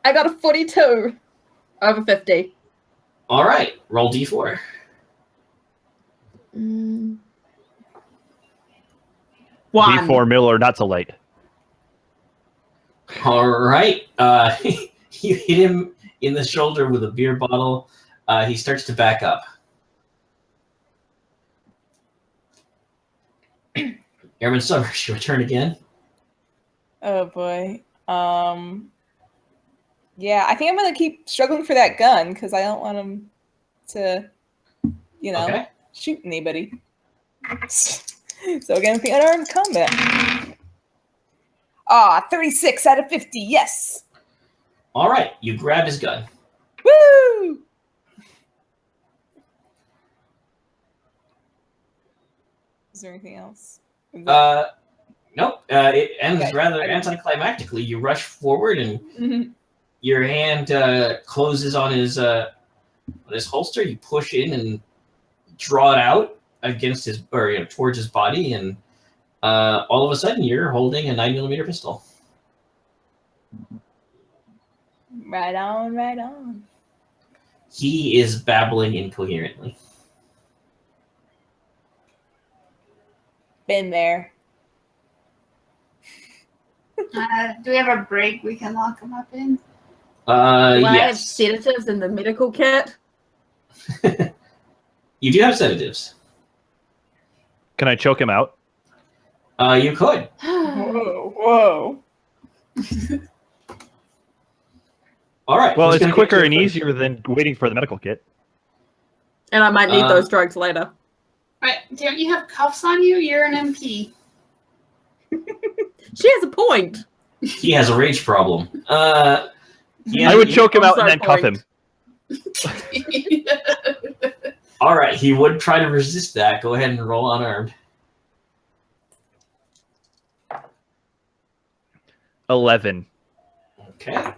I got a 42 over 50. All right, roll d4. One. D4 Miller, not so late. All right, you hit him in the shoulder with a beer bottle. He starts to back up. Airman Summers, your turn again. Oh boy. Yeah, I think I'm gonna keep struggling for that gun because I don't want him to, Okay. shoot anybody. So again, the unarmed combat. 36 out of 50. Yes. All right, you grab his gun. Woo! Is there anything else? Nope. It ends Okay. rather anticlimactically. You rush forward and Mhm. your hand closes on his holster. You push in and draw it out against his towards his body, and all of a sudden you're holding a 9mm pistol. Right on, right on. He is babbling incoherently. Been there. Do we have a break we can lock him up in? Do I have Yes. sedatives in the medical kit? You do have sedatives. Can I choke him out? You could. Whoa. All right. Well, who's it's gonna quicker get and you first? easier than waiting for the medical kit. And I might need those drugs later. Right, don't you have cuffs on you? You're an MP. She has a point. He has a rage problem. I would choke him out and Also then cuff him. All right. He would try to resist that. Go ahead and roll unarmed. 11. Okay.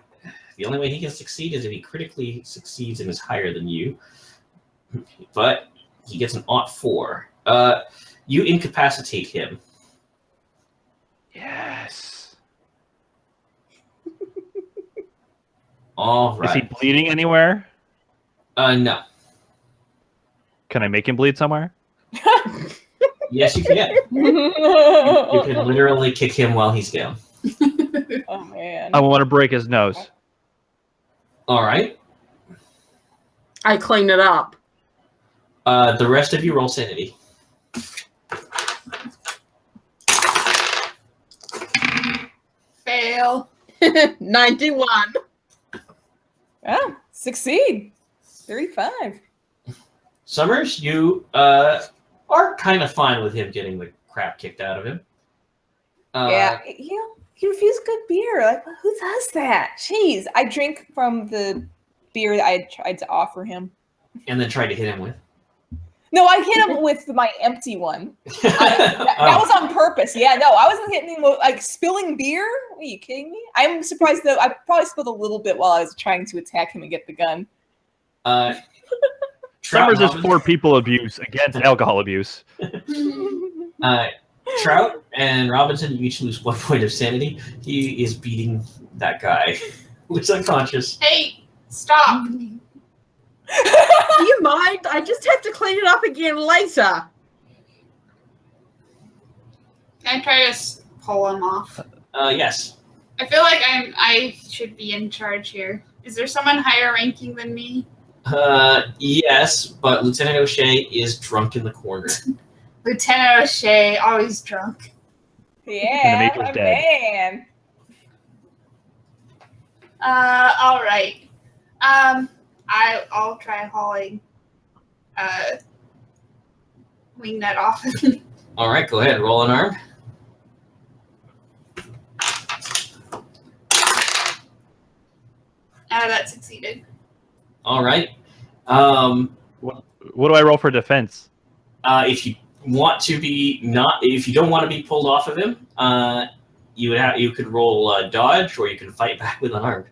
The only way he can succeed is if he critically succeeds and is higher than you. But he gets an +4. You incapacitate him. Yes. All Is he right. bleeding anywhere? No. Can I make him bleed somewhere? Yes, you can. You can literally kick him while he's down. Oh man. I want to break his nose. All right. I cleaned it up. The rest of you roll sanity. Fail. 91. Oh, succeed. 35. Summers, you are kind of fine with him getting the crap kicked out of him. Yeah, he refused good beer. Like, who does that? Jeez, I drink from the beer that I had tried to offer him. And then try to hit him with. No, I hit him with my empty one. That was on purpose. Yeah, no, I wasn't hitting him with, like, spilling beer. Are you kidding me? I'm surprised that I probably spilled a little bit while I was trying to attack him and get the gun. Summers is Robinson- for people abuse against alcohol abuse. Trout and Robinson, you each lose 1 point of sanity. He is beating that guy who's unconscious. Hey, stop. Do you mind? I just have to clean it up again later. Can I try to pull him off? Yes. I feel like I should be in charge here. Is there someone higher ranking than me? Yes, but Lieutenant O'Shea is drunk in the corner. Lieutenant O'Shea, always drunk. Yeah, Major's my dead. man. All right. I'll try hauling Wingnut off. All right, go ahead. Roll an arm. That succeeded. All right. What do I roll for defense? If you want to be if you don't want to be pulled off of him, you could roll dodge, or you can fight back with unarmed.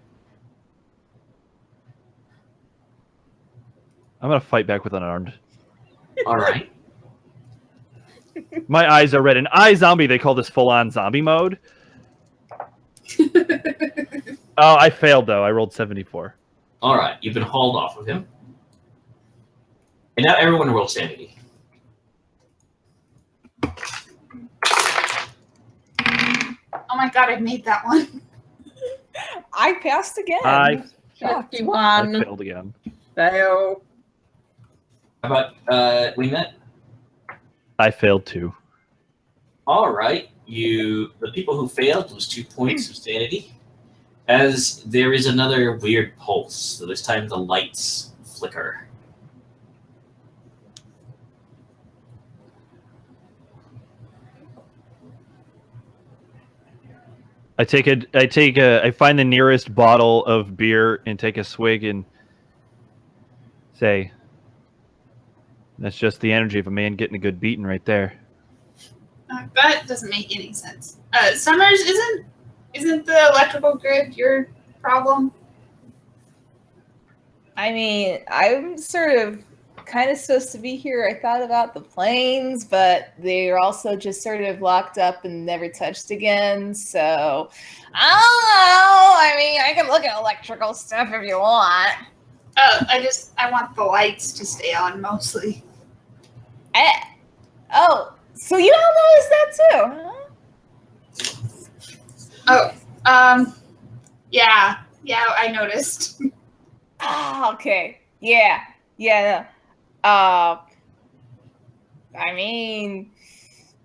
I'm gonna fight back with unarmed. All right. My eyes are red. In iZombie, they call this full-on zombie mode. Oh, I failed though. I rolled 74. All right. You've been hauled off of him. And now everyone roll sanity. Oh my god, I made that one. I passed again. I 51. failed again. Fail. How about Wingnut? I failed too. All right, the people who failed lose 2 points of sanity, as there is another weird pulse. So this time the lights flicker. I find the nearest bottle of beer and take a swig and say, "That's just the energy of a man getting a good beating right there." That doesn't make any sense. Summers, isn't the electrical grid your problem? I mean, I'm sort of kind of supposed to be here. I thought about the planes, but they're also just sort of locked up and never touched again. So, I don't know. I mean, I can look at electrical stuff if you want. I want the lights to stay on mostly. So you all noticed that too, huh? Oh, yeah, I noticed. Ah, okay. Yeah. No. I mean,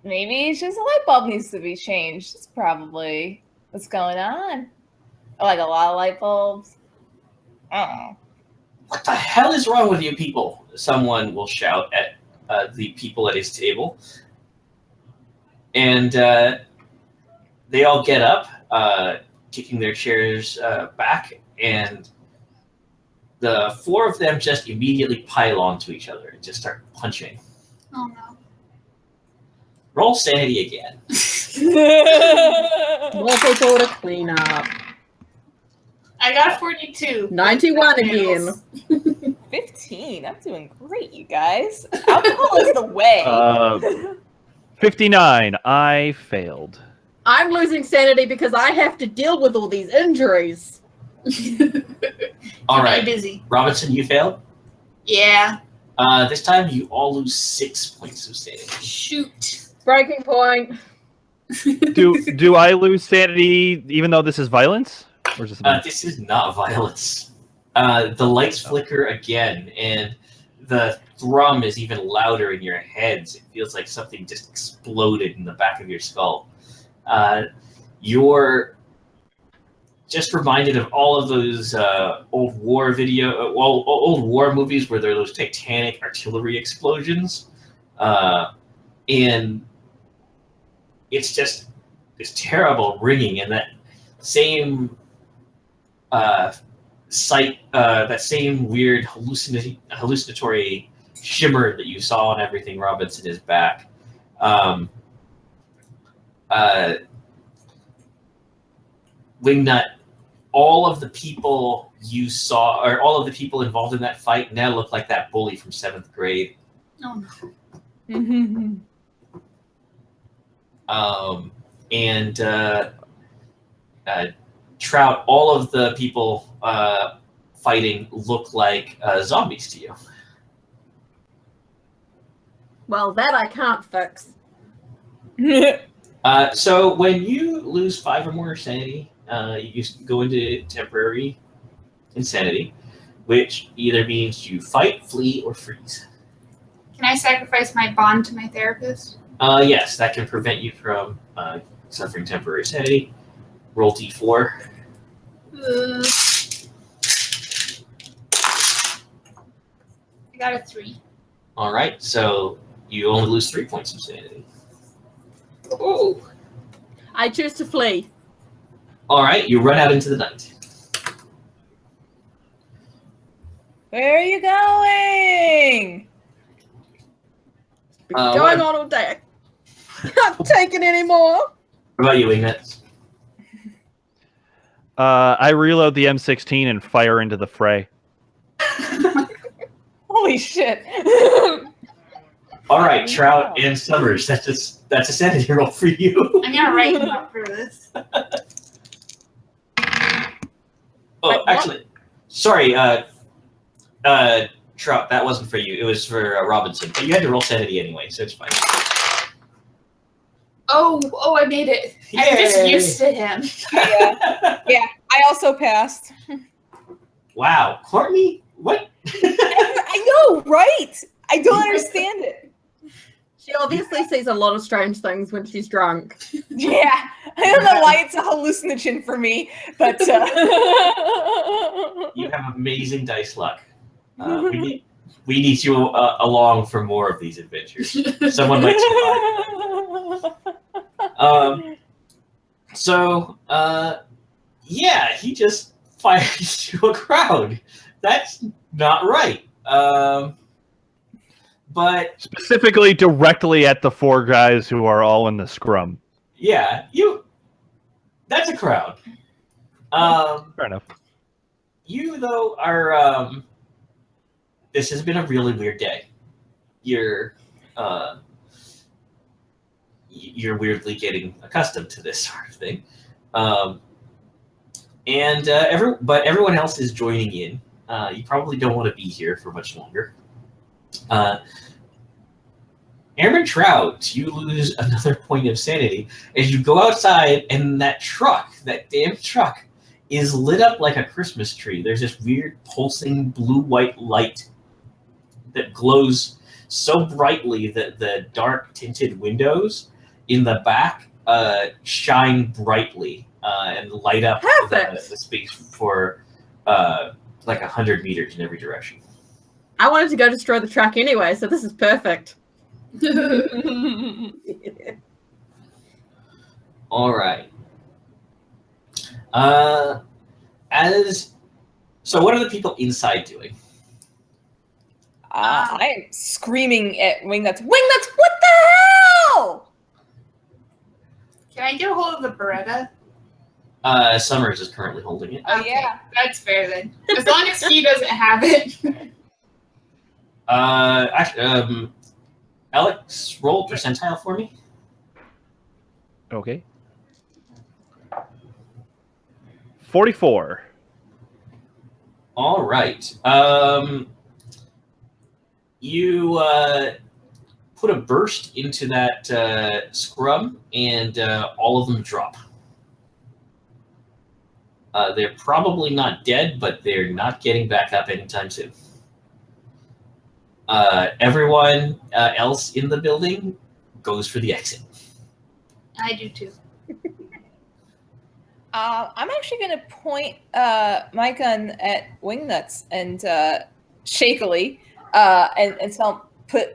maybe it's just a light bulb needs to be changed. That's probably what's going on. Like a lot of light bulbs. I don't know. What the hell is wrong with you people? Someone will shout at the people at his table. And they all get up, kicking their chairs back, and the 4 of them just immediately pile onto each other and just start punching. Oh no. Roll sanity again. More people to clean up. I got 42. 91 again. 15. I'm doing great, you guys. Alcohol is the way. 59. I failed. I'm losing sanity because I have to deal with all these injuries. All Very right, busy. Robinson, you failed. Yeah. This time you all lose 6 points of sanity. Shoot. Breaking point. Do I lose sanity even though this is violence? Or is this This is not violence. The lights flicker again, and the thrum is even louder in your heads. It feels like something just exploded in the back of your skull. You're just reminded of all of those old war movies where there are those titanic artillery explosions, and it's just this terrible ringing, and that same that same weird hallucinatory shimmer that you saw on everything Robinson is back. Wingnut, all of the people you saw, or all of the people involved in that fight, now look like that bully from 7th grade. Oh no. And Trout, all of the people fighting look like zombies to you. Well, that I can't fix. So when you lose 5 or more sanity, you go into temporary insanity, which either means you fight, flee, or freeze. Can I sacrifice my bond to my therapist? Yes, that can prevent you from suffering temporary sanity. Roll d4. I got a 3. All right, so you only lose 3 points of sanity. Oh. I choose to flee. All right, you run out into the night. Where are you going? Been going on all day. I can't take it anymore. What about you, Wingnut? I reload the M16 and fire into the fray. Holy shit. All right, Trout and Summers. That's a sanity roll for you. I'm gonna write him up for this. Oh, actually, sorry. Trout, that wasn't for you. It was for Robinson. But you had to roll sanity anyway, so it's fine. Oh, I made it. I'm just Yay. used to him. Yeah, I also passed. Wow, Courtney, what? I know, right? I don't understand it. She obviously sees a lot of strange things when she's drunk. Yeah, I don't know why it's a hallucinogen for me, but You have amazing dice luck. We need you along for more of these adventures. Someone like yeah, he just fired into a crowd. That's not right. But Specifically, directly at the 4 guys who are all in the scrum. yeah, that's a crowd. Fair enough. You though are this has been a really weird day. You're weirdly getting accustomed to this sort of thing. But everyone else is joining in. You probably don't want to be here for much longer. Airman Trout, you lose another point of sanity as you go outside, and that damn truck, is lit up like a Christmas tree. There's this weird pulsing blue-white light that glows so brightly that the dark tinted windows in the back shine brightly and light up the space for like 100 meters in every direction. I wanted to go destroy the truck anyway, so this is perfect. All right. So what are the people inside doing? I am screaming at Wingnuts. Wingnuts, what the hell? Can I get a hold of the Beretta? Summers is currently holding it. Oh, yeah. That's fair then. As long as he doesn't have it. Actually, Alex, roll percentile for me. Okay. 44. All right. You put a burst into that scrum, and all of them drop. They're probably not dead, but they're not getting back up anytime soon. Everyone else in the building goes for the exit. I do too. I'm actually going to point my gun at Wingnuts and shakily and tell him,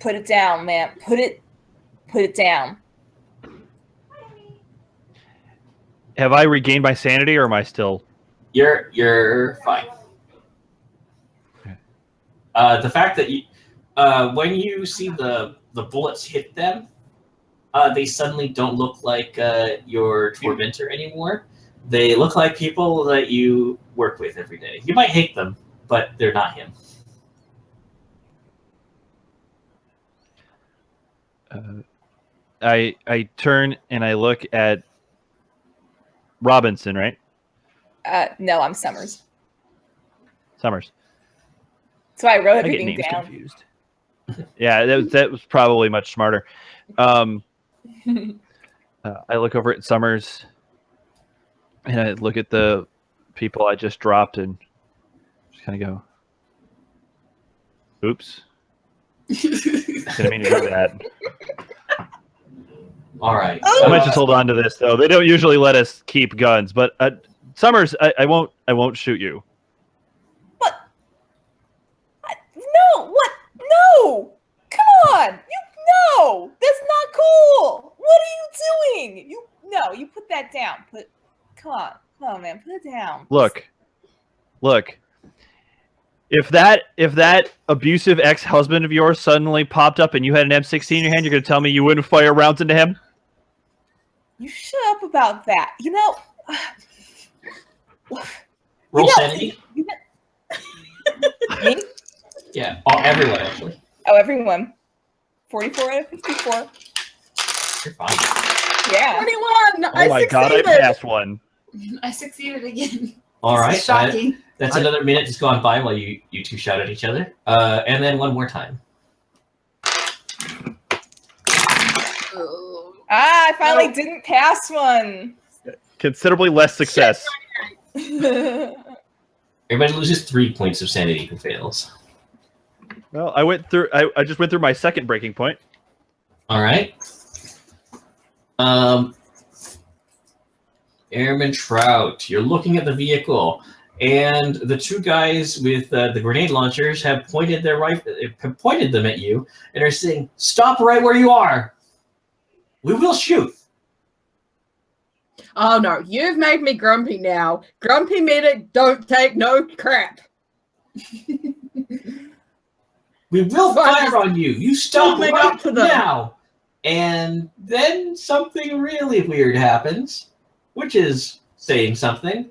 put it down, man. Put it down. Have I regained my sanity, or am I still? You're fine. Okay. The fact that you, when you see the bullets hit them, they suddenly don't look like your tormentor anymore. They look like people that you work with every day. You might hate them, but they're not him. I turn and I look at Robinson, right? No, I'm Summers. Summers. So I wrote I get everything names down. confused. Yeah, that was probably much smarter. I look over at Summers, and I look at the people I just dropped, and just kind of go, "Oops, didn't mean to do that." All right. Oh! I might just hold on to this, though. They don't usually let us keep guns, but Summers, I won't shoot you. What? No, what? No! Come on! No! That's not cool! What are you doing? You put that down. Come on, man, put it down. Look. If that abusive ex-husband of yours suddenly popped up and you had an M16 in your hand, you're going to tell me you wouldn't fire rounds into him? You shut up about that. You know. Roll sanity. Me? Yeah, everyone actually. Oh, everyone. 44 out of 54. You're fine. Yeah. 21! Oh my god, I passed one. I succeeded again. All This right. is shocking. That's another minute just gone by while you two shout at each other. And then one more time. Oh. I finally No. didn't pass one. Considerably less success. Everybody loses 3 points of sanity who fails. Well, I just went through my second breaking point. All right. Airman Trout, you're looking at the vehicle, and the two guys with the grenade launchers have pointed them at you, and are saying, "Stop right where you are. We will shoot." Oh no, you've made me grumpy now. Grumpy medic don't take no crap. We will Fine. fire on you. You stop Make right up to them. now. And then something really weird happens, which is saying something.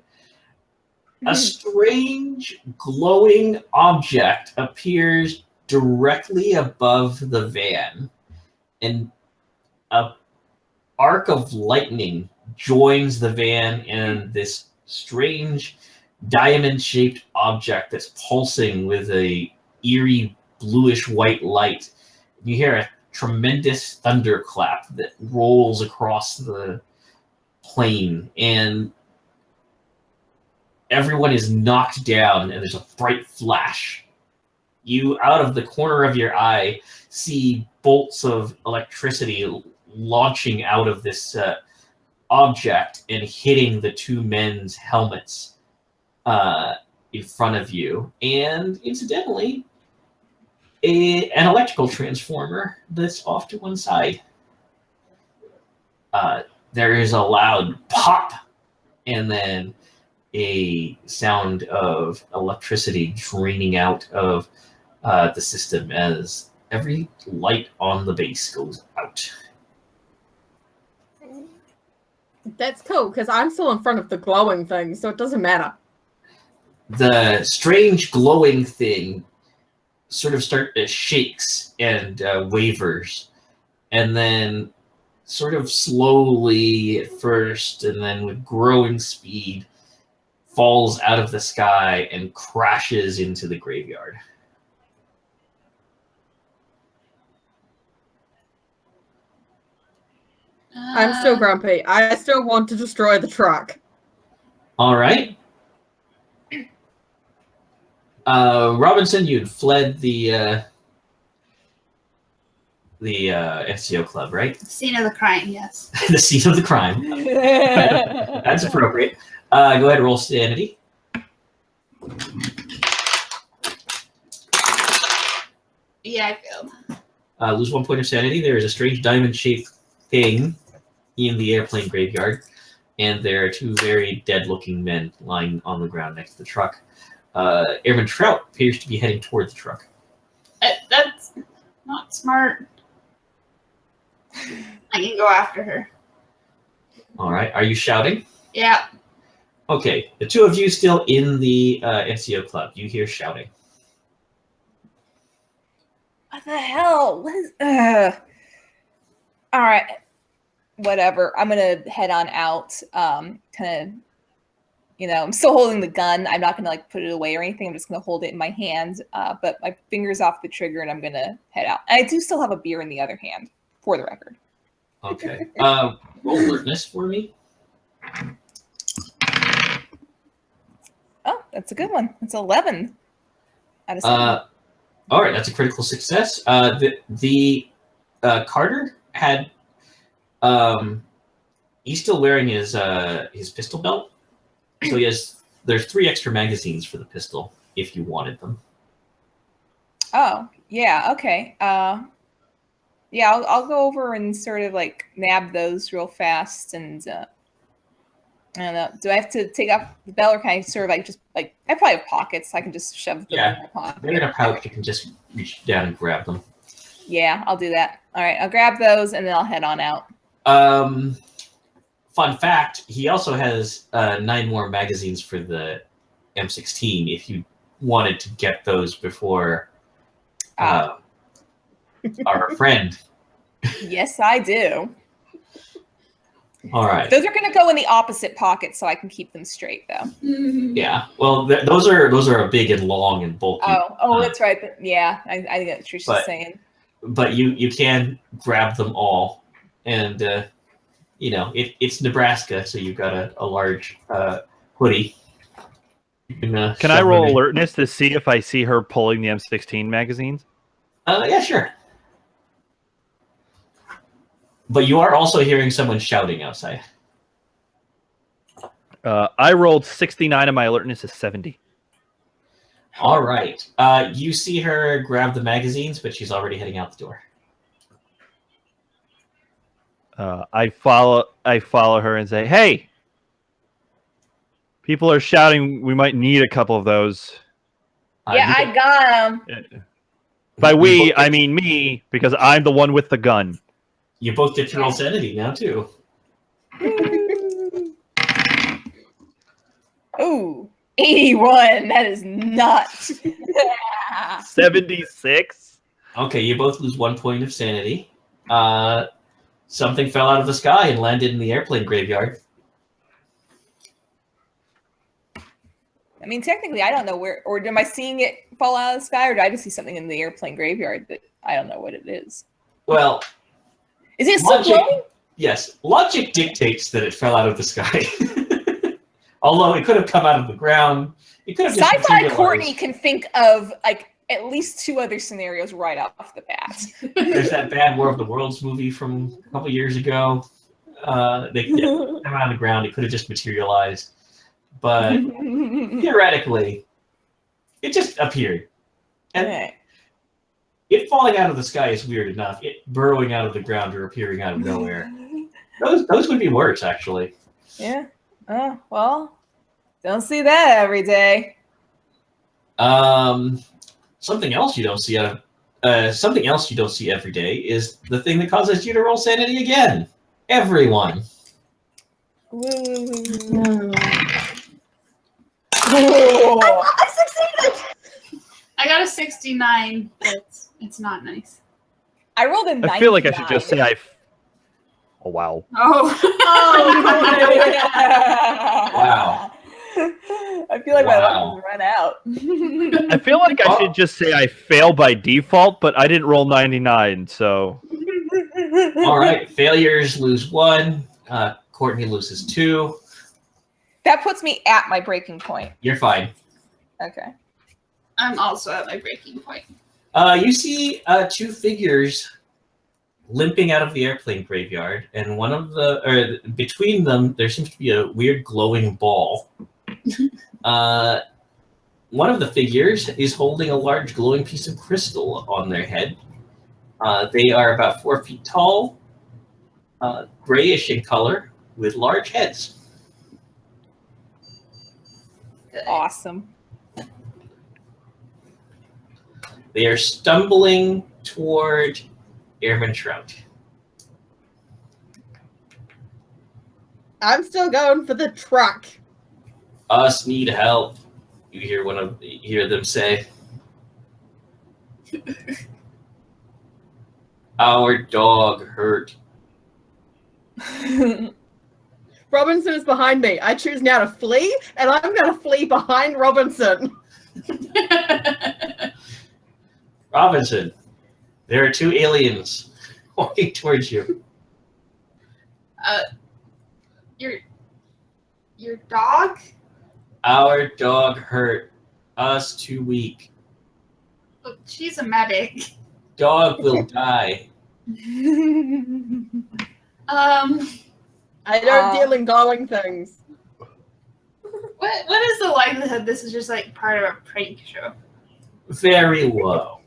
A strange glowing object appears directly above the van, and a arc of lightning joins the van and this strange diamond-shaped object that's pulsing with a eerie bluish white light. You hear a tremendous thunderclap that rolls across the plane, and everyone is knocked down, and there's a bright flash. You, out of the corner of your eye, see bolts of electricity launching out of this object and hitting the two men's helmets in front of you. And incidentally, an electrical transformer that's off to one side. There is a loud pop, and then a sound of electricity draining out of the system as every light on the base goes out. That's cool, because I'm still in front of the glowing thing, so it doesn't matter. The strange glowing thing sort of shakes and wavers, and then sort of slowly at first, and then with growing speed, falls out of the sky and crashes into the graveyard. I'm still grumpy. I still want to destroy the truck. All right. Robinson, you'd fled the NCO club, right? Scene of the crime, yes. The scene of the crime. That's appropriate. Go ahead and roll sanity. Yeah, I failed. Lose 1 point of sanity. There is a strange diamond-shaped thing in the airplane graveyard, and there are two very dead-looking men lying on the ground next to the truck. Airman Trout appears to be heading toward the truck. That's not smart. I can go after her. All right. Are you shouting? Yeah. Okay. The two of you still in the NCO club. You hear shouting. What the hell? What is, all right. Whatever. I'm gonna head on out. Kind of, I'm still holding the gun. I'm not gonna put it away or anything. I'm just gonna hold it in my hand. But my finger's off the trigger, and I'm gonna head out. And I do still have a beer in the other hand, for the record. Okay. Roll alertness for me. Oh, that's a good one. It's 11 out of 7. All right, that's a critical success. The Carter had he's still wearing his pistol belt, so there's 3 extra magazines for the pistol if you wanted them. Oh, yeah, okay. Yeah, I'll go over and sort of nab those real fast, and I don't know. Do I have to take off the belt, or can I sort of I probably have pockets, so I can just shove them in my pocket. They're in a pouch. You can just reach down and grab them. Yeah, I'll do that. All right, I'll grab those, and then I'll head on out. Fun fact, he also has 9 more magazines for the M16 if you wanted to get those before our friend. Yes, I do. All right. Those are going to go in the opposite pocket so I can keep them straight, though. Yeah. Well, those are big and long and bulky. Oh, that's right. Yeah, I think that's what she's But- saying. But you can grab them all, and it's Nebraska, so you've got a large hoodie. You can Can shove I them roll in. alertness to see if I see her pulling the M16 magazines? Yeah, sure. But you are also hearing someone shouting outside. I rolled 69 and my alertness is 70. All right. You see her grab the magazines, but she's already heading out the door. I follow her and say, "Hey, people are shouting. We might need a couple of those." Yeah, I got them. By You we, both I get- mean me, because I'm the one with the gun. You both get your roll sanity now too. Ooh, 81. That is nuts. 76. Okay, you both lose 1 point of sanity. Something fell out of the sky and landed in the airplane graveyard. I mean, technically, I don't know where, or am I seeing it fall out of the sky, or did I just see something in the airplane graveyard that I don't know what it is? Well, Is it still Logic- glowing? yes, logic dictates that it fell out of the sky. Although it could have come out of the ground. It could have just Sci-fi materialized. Courtney can think of like at least 2 other scenarios right off the bat. There's that bad War of the Worlds movie from a couple years ago. They came out of the ground. It could have just materialized. But theoretically, it just appeared. And Okay. it falling out of the sky is weird enough. It burrowing out of the ground or appearing out of nowhere. Those would be worse, actually. Yeah. Oh, well, don't see that every day. Something else you don't see every day is the thing that causes you to roll sanity again. Everyone. Woo. I succeeded! I got a 69. It's not nice. I rolled a 99. I feel like I should just say Oh wow. Oh. Wow. I feel like my Wow. luck has run out. I feel like I should just say I fail by default, but I didn't roll 99, so All right. Failures lose 1. Courtney loses 2. That puts me at my breaking point. You're fine. Okay. I'm also at my breaking point. You see 2 figures limping out of the airplane graveyard, and between them there seems to be a weird glowing ball. One of the figures is holding a large glowing piece of crystal on their head. They are about 4 feet tall, grayish in color, with large heads. Awesome. They are stumbling toward Airman Trout. I'm still going for the truck. Us need help. You hear them say. Our dog hurt. Robinson is behind me. I choose now to flee, and I'm going to flee behind Robinson. Robinson, there are 2 aliens walking towards you. Your dog? Our dog hurt. Us too weak. Look, she's a medic. Dog will die. I don't deal in glowing things. What is the likelihood this is just like part of a prank show? Very low.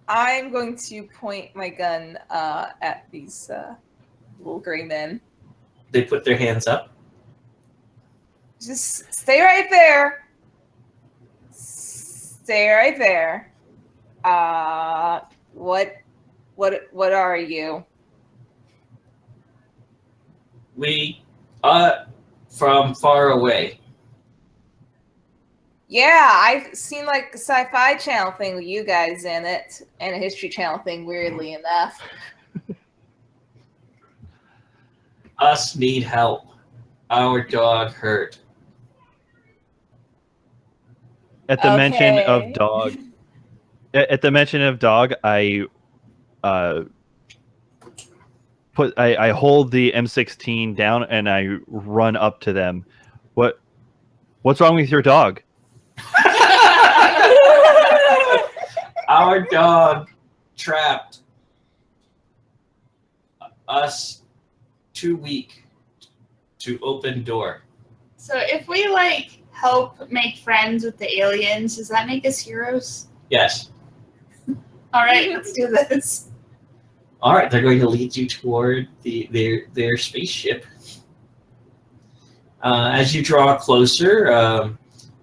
I'm going to point my gun at these little gray men. They put their hands up. Just stay right there. Stay right there. What are you? We from far away. Yeah, I've seen like a sci-fi channel thing with you guys in it, and a History Channel thing, weirdly enough. Us need help. Our dog hurt. At the mention of Okay. dog, at the mention of dog, I I hold the M16 down and I run up to them. What's wrong with your dog? Our dog trapped. Us too weak to open door. So if we like help make friends with the aliens, does that make us heroes? Yes. All right, let's do this. All right, they're going to lead you toward their spaceship. As you draw closer,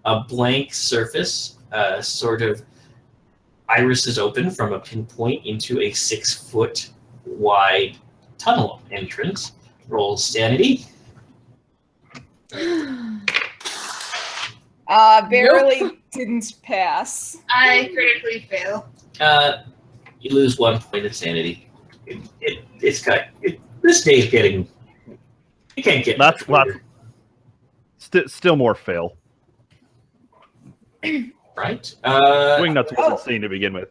a blank surface sort of irises open from a pinpoint into a 6-foot wide tunnel entrance. Roll sanity. Barely didn't pass. I critically fail. You lose 1 point of sanity. This day's getting. You can't get Lots. Still more fail. right. Wing nuts wasn't seen to begin with.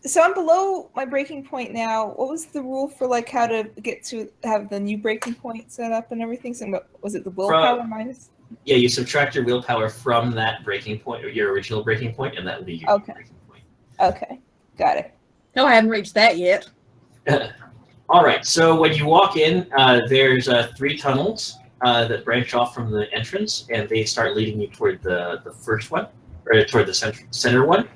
So I'm below my breaking point now. What was the rule for like how to get to have the new breaking point set up and everything? So what, was it the willpower minus? Yeah, you subtract your willpower from that breaking point or your original breaking point, and that will be your Okay. breaking point. Okay, got it. No, I haven't reached that yet. All right. So when you walk in, there's 3 tunnels that branch off from the entrance, and they start leading you toward the first one, or toward the center one.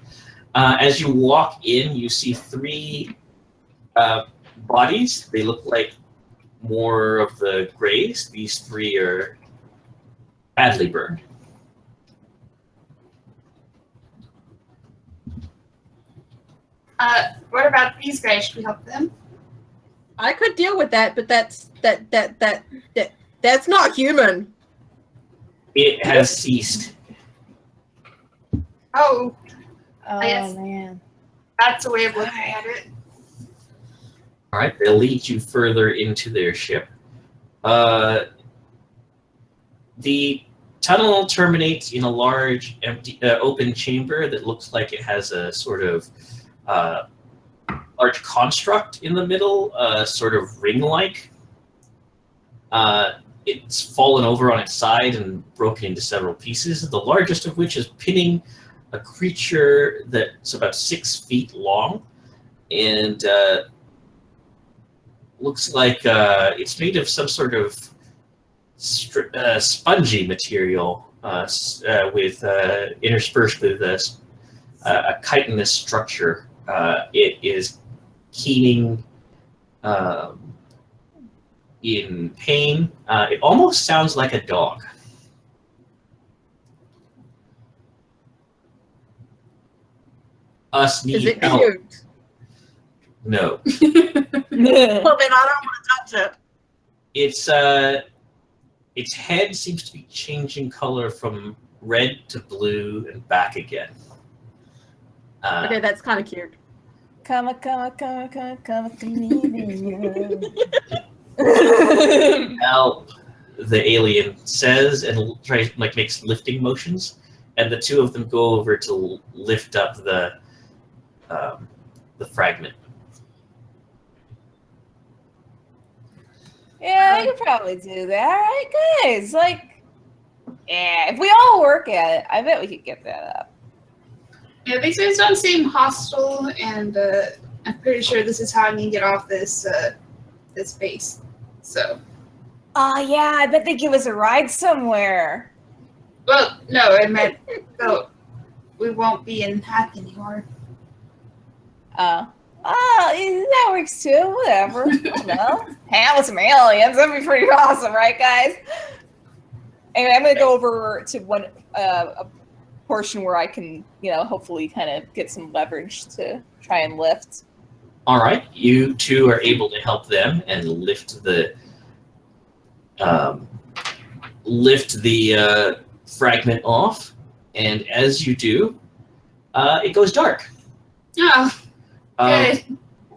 As you walk in, you see 3 bodies. They look like more of the grays. These 3 are badly burned. What about these guys? Should we help them? I could deal with that, but that's not human. It has ceased. Oh, Oh guess- man. that's a way of looking at it. All right, they'll lead you further into their ship. The tunnel terminates in a large, empty, open chamber that looks like it has a sort of large construct in the middle, sort of ring-like. It's fallen over on its side and broken into several pieces, the largest of which is pinning a creature that's about 6 feet long and looks like it's made of some sort of spongy material with interspersed with a chitinous structure. It is keening in pain. It almost sounds like a dog. Us need Is it help. cute? No. Well, then I don't want to touch it. Its head seems to be changing color from red to blue and back again. Okay, that's kind of cute. Come. Help, the alien says and makes lifting motions, and the 2 of them go over to lift up the fragment. Yeah, I could probably do that. All right, guys. Like, yeah, if we all work at it, I bet we could get that up. Yeah, these guys don't seem hostile, and I'm pretty sure this is how I can get off this this base. So, Oh yeah, I bet they give us a ride somewhere. well, no, I meant so we won't be in hack anymore. Oh, that works too. Whatever. I don't know. Hang out with some aliens. That'd be pretty awesome, right, guys? Anyway, I'm gonna go over to one a portion where I can, hopefully, kind of get some leverage to try and lift. All right, you 2 are able to help them and lift the fragment off, and as you do, it goes dark. Oh, good.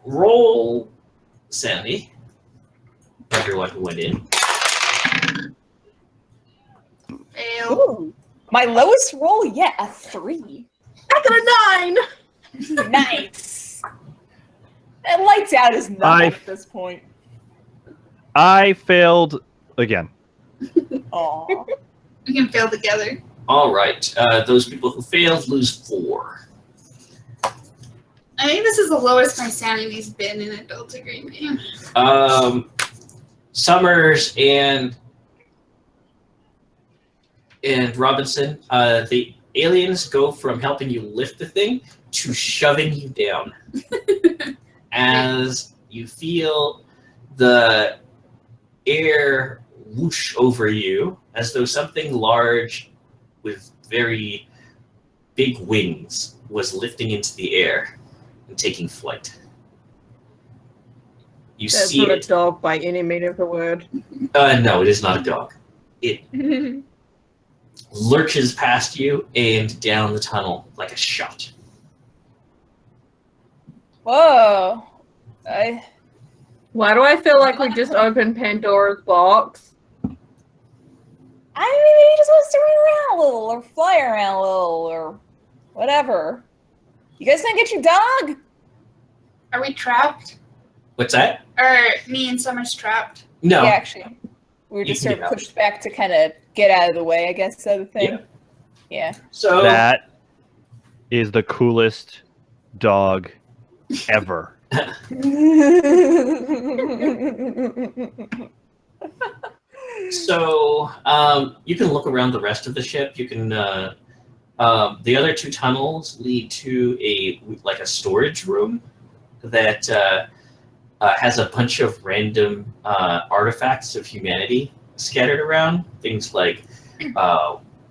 Roll sanity. everyone who went in. Fail. Ooh. My lowest roll yet, a 3. I got a 9. Nice. And lights out is nothing at this point. I failed again. Aw. We can fail together. All right. Those people who failed lose 4. I think this is the lowest my sanity's been in adult agreement. Summers and Robinson, the aliens go from helping you lift the thing to shoving you down as you feel the air whoosh over you as though something large with very big wings was lifting into the air and taking flight. You That's see not a it. dog by any meaning of the word. No, it is not a dog. It lurches past you and down the tunnel like a shot. Whoa. Why do I feel like we just opened Pandora's box? I mean, maybe he just wants to run around a little or fly around a little or whatever. You guys gonna get your dog? Are we trapped? What's that? Or me and Summer's trapped? No. Yeah, actually. We were You just can sort get of out. pushed back to kind of get out of the way, I guess, of the thing. Yeah. So That is the coolest dog ever. you can look around the rest of the ship. You can the other 2 tunnels lead to a storage room that has a bunch of random artifacts of humanity scattered around. Things like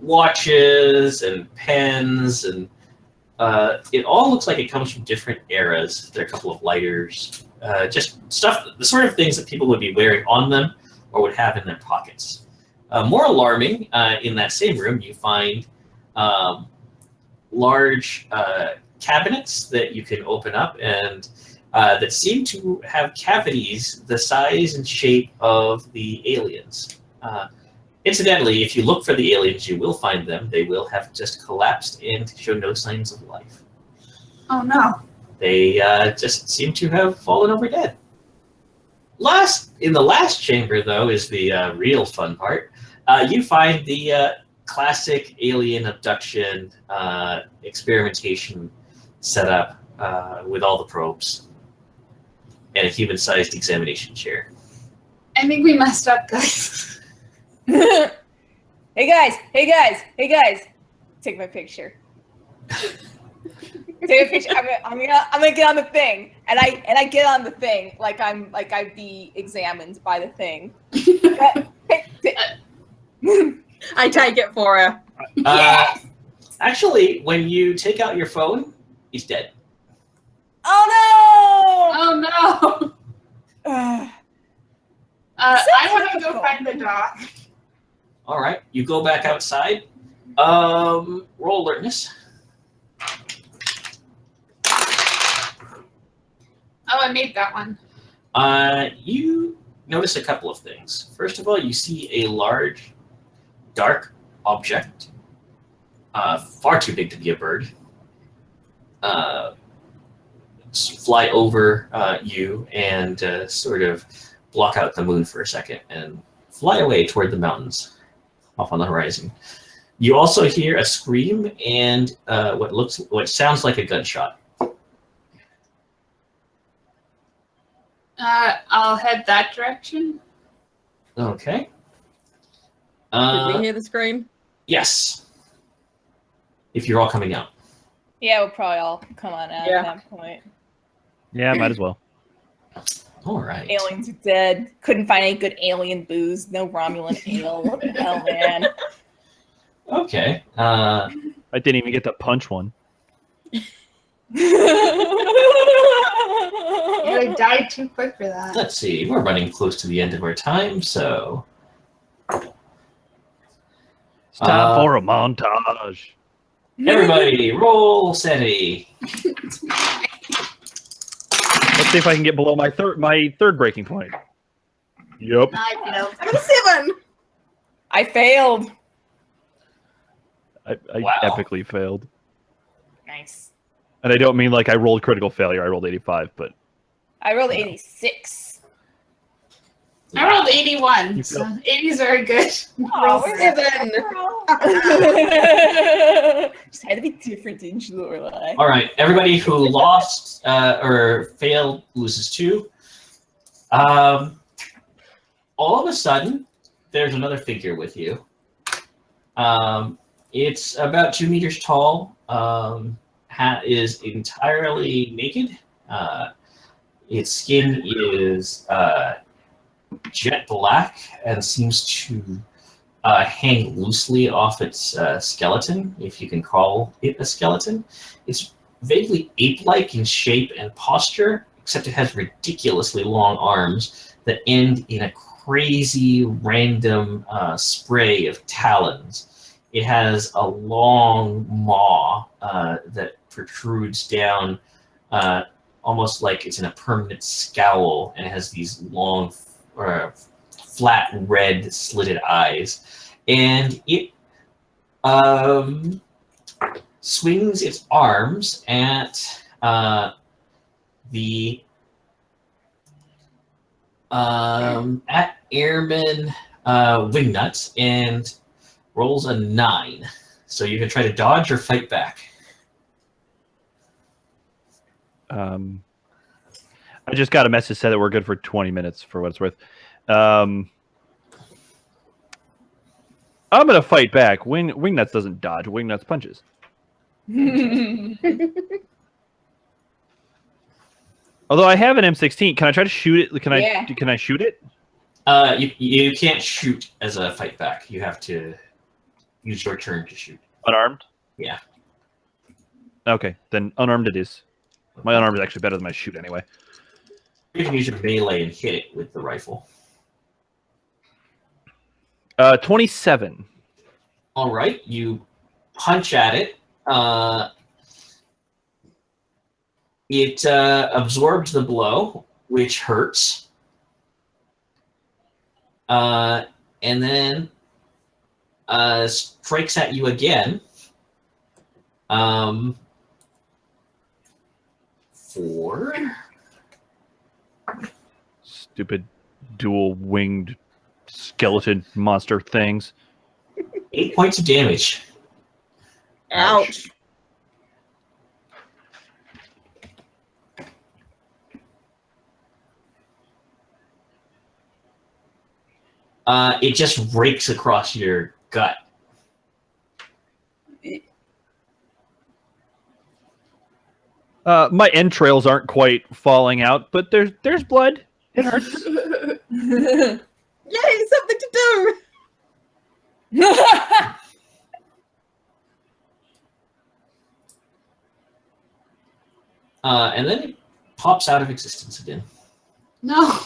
watches and pens, and it all looks like it comes from different eras. There are a couple of lighters, just stuff, the sort of things that people would be wearing on them or would have in their pockets. More alarming, in that same room, you find large cabinets that you can open up and that seem to have cavities the size and shape of the aliens. Incidentally, if you look for the aliens, you will find them. They will have just collapsed and show no signs of life. Oh no. They just seem to have fallen over dead. In the last chamber, though, is the real fun part. You find the classic alien abduction experimentation setup with all the probes and a human-sized examination chair. I think we messed up, guys. Hey guys! Take my picture. Take a picture. I'm gonna get on the thing, and I get on the thing like I'd be examined by the thing. I take it for her. Yes! Actually, when you take out your phone, he's dead. Oh Oh no. no! I want to go find the dog. All right, you go back outside. Roll alertness. Oh, I made that one. You notice a couple of things. First of all, you see a large, dark object, far too big to be a bird, fly over you and sort of block out the moon for a second and fly away toward the mountains off on the horizon. You also hear a scream and what sounds like a gunshot. I'll head that direction. Okay. Did we hear the scream? Yes. If you're all coming out. Yeah, we'll probably all come on out Yeah. at that point. Yeah, might as well. All right. Aliens are dead. Couldn't find any good alien booze. No Romulan ale. What the hell, man? Okay. I didn't even get to punch one. You died too quick for that. Let's see. We're running close to the end of our time, so It's time for a montage. everybody roll sanity. Let's see if I can get below my third breaking point. Yep. I failed. I got a 7. I failed. I Wow. epically failed. Nice. And I don't mean like I rolled critical failure. I rolled 85, but I rolled No. 86. I rolled 81, You so failed. 80 is very good. Roll 7. Just had to be different, didn't you, Lorelei? All right, everybody who lost or failed loses 2. All of a sudden, there's another figure with you. It's about 2 meters tall. Is entirely naked. Its skin is jet black and seems to hang loosely off its skeleton, if you can call it a skeleton. It's vaguely ape-like in shape and posture, except it has ridiculously long arms that end in a crazy random spray of talons. It has a long maw that protrudes down almost like it's in a permanent scowl, and it has these long flat red slitted eyes, and it swings its arms at the at Airman Wingnut and rolls a 9. So you can try to dodge or fight back. I just got a message said that we're good for 20 minutes for what it's worth. I'm gonna fight back. Wingnuts doesn't dodge. Wingnuts punches. Although I have an M16, can I try to shoot it? Can I shoot it? You can't shoot as a fight back. You have to use your turn to shoot. Unarmed? Yeah. Okay, then unarmed it is. My unarmed is actually better than my shoot anyway. You can use your melee and hit it with the rifle. 27. All right, you punch at it. It absorbs the blow, which hurts. And then strikes at you again. For Stupid dual-winged skeleton monster things. 8 points of damage. Ouch. It just rakes across your gut. My entrails aren't quite falling out, but there's blood. It hurts. Yay, something to do. And then it pops out of existence again. No.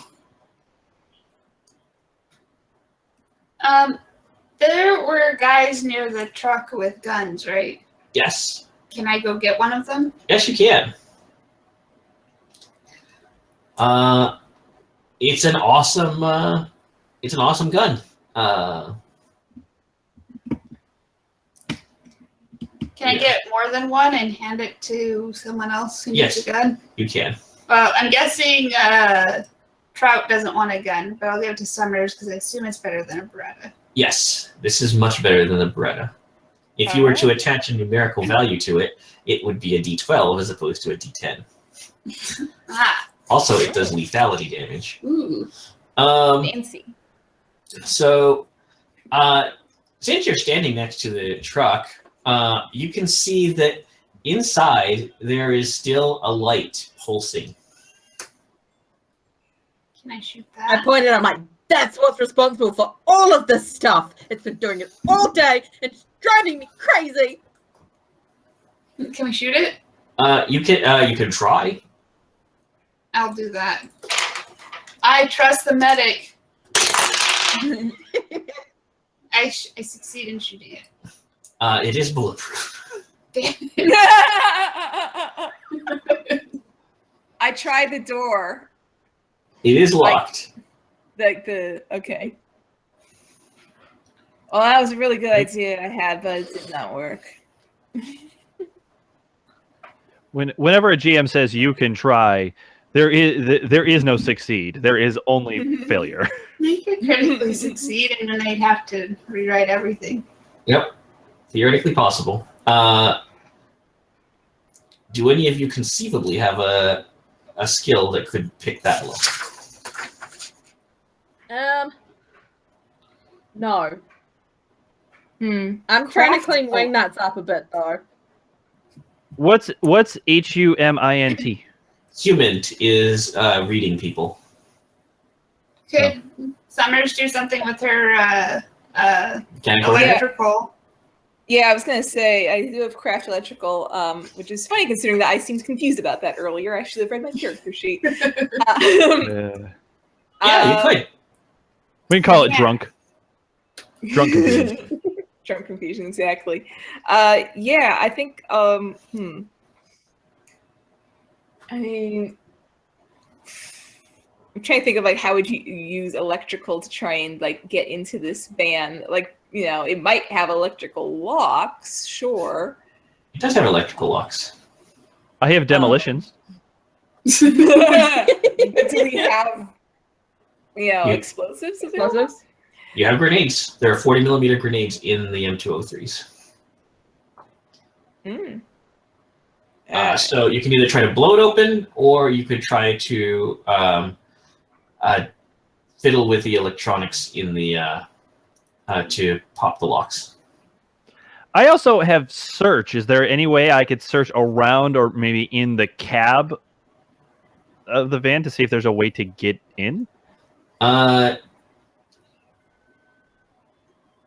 There were guys near the truck with guns, right? Yes. Can I go get one of them? Yes, you can. It's an awesome gun. Can I get more than one and hand it to someone else who needs Yes. a gun? You can. Well, I'm guessing Trout doesn't want a gun, but I'll give it to Summers because I assume it's better than a Beretta. Yes, this is much better than the Beretta. If you were to attach a numerical value to it, it would be a D12 as opposed to a D10. Ah, Also, it does lethality damage. ooh. Fancy. So, since you're standing next to the truck, you can see that inside there is still a light pulsing. Can I shoot I that? pointed out, I'm like, that's what's responsible for all of this stuff. It's been doing it all day and it's driving me crazy. Can we shoot it? You can try. I'll do that. I trust the medic. I succeed in shooting it. It is bulletproof. Damn it. I tried the door. It is locked. Okay. Well, that was a really good idea I had, but it did not work. Whenever a GM says you can try, there is no succeed. There is only failure. You could critically succeed, and then I'd have to rewrite everything. Yep, theoretically possible. Do any of you conceivably have a skill that could pick that look? No. I'm trying to Craft- clean wing nuts up a bit though. What's HUMINT? Human is reading people. Could Summers do something with her Mechanical. electrical? Yeah, I was gonna say I do have craft electrical, which is funny considering that I seemed confused about that earlier. I should have read my character sheet. Yeah, you could. We can call it Yeah. drunk. Drunk confusion. Drunk confusion, exactly. Yeah, I think. I mean, I'm trying to think of like how would you use electrical to try and like get into this van? Like, you know, it might have electrical locks, sure. It does have electrical locks. I have demolitions. But do we have, Yeah. explosives available? Explosives? You have grenades. There are 40mm grenades in the M203s. Mm. So you can either try to blow it open, or you could try to fiddle with the electronics in the to pop the locks. I also have search. Is there any way I could search around or maybe in the cab of the van to see if there's a way to get in?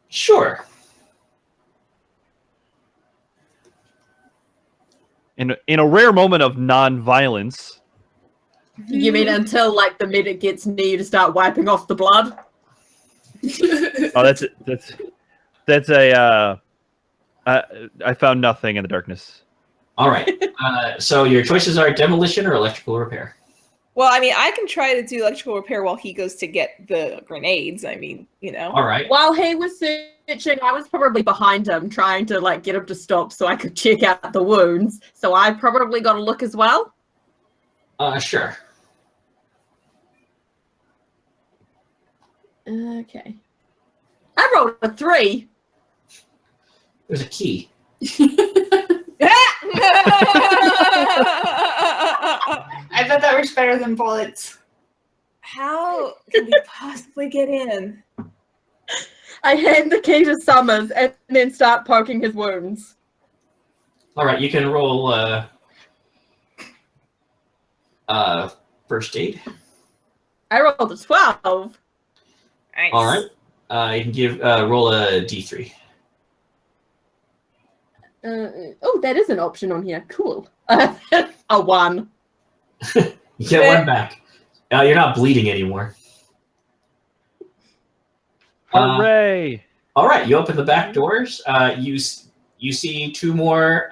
Sure. In a rare moment of non-violence. You mean until like the minute gets near you to start wiping off the blood? Oh, that's a. I found nothing in the darkness. All right. So your choices are demolition or electrical repair. Well, I mean, I can try to do electrical repair while he goes to get the grenades. I mean, All right. While he was searching, I was probably behind him trying to like get him to stop so I could check out the wounds. So I probably got a look as well. Sure. Okay. I rolled a 3. There's a key. I thought that was better than bullets. How can we possibly get in? I hand the key to Summers and then start poking his wounds. All right. You can roll first aid. I rolled a 12. Nice. All right. You can roll a d3. Oh, that is an option on here. Cool. A 1. You get one back. You're not bleeding anymore. Hooray! All right. You open the back doors. You see two more.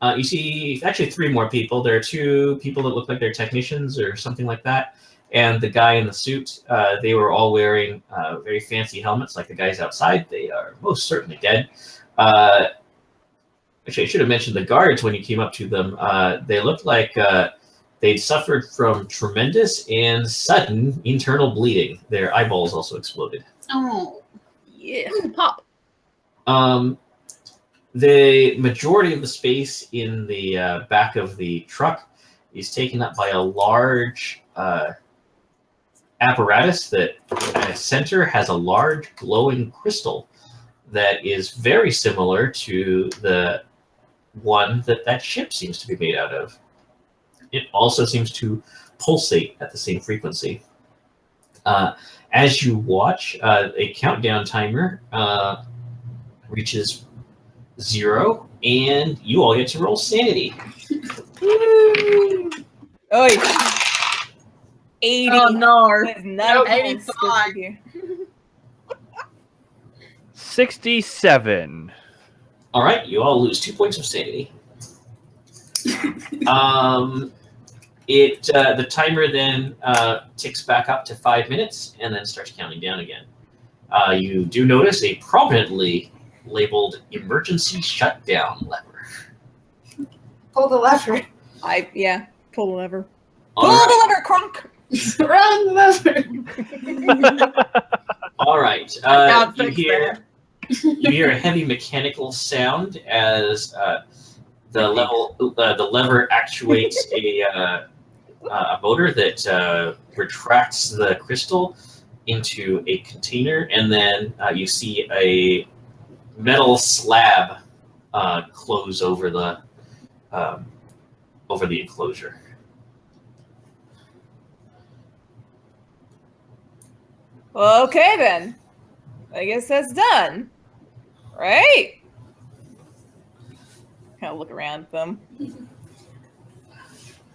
You see actually 3 more people. There are 2 people that look like they're technicians or something like that. And the guy in the suit, they were all wearing very fancy helmets like the guys outside. They are most certainly dead. Actually, I should have mentioned the guards when you came up to them. They looked like they'd suffered from tremendous and sudden internal bleeding. Their eyeballs also exploded. Oh. Yeah. Pop. The majority of the space in the back of the truck is taken up by a large apparatus that at its center has a large glowing crystal that is very similar to the one that ship seems to be made out of. It also seems to pulsate at the same frequency. As you watch, a countdown timer reaches 0, and you all get to roll sanity. Oi. 80. Oh no. That is not a 85. good 67. All right, you all lose 2 points of sanity. The timer then ticks back up to 5 minutes and then starts counting down again. You do notice a prominently labeled emergency shutdown lever. Pull the lever. Pull the lever. All Pull right. the lever, Kronk. Run the lever. All right. Can't You fix hear that. you hear a heavy mechanical sound as the lever actuates a motor that retracts the crystal into a container, and then you see a metal slab close over the enclosure. Okay, then. I guess that's done. Right? Kind of look around at them.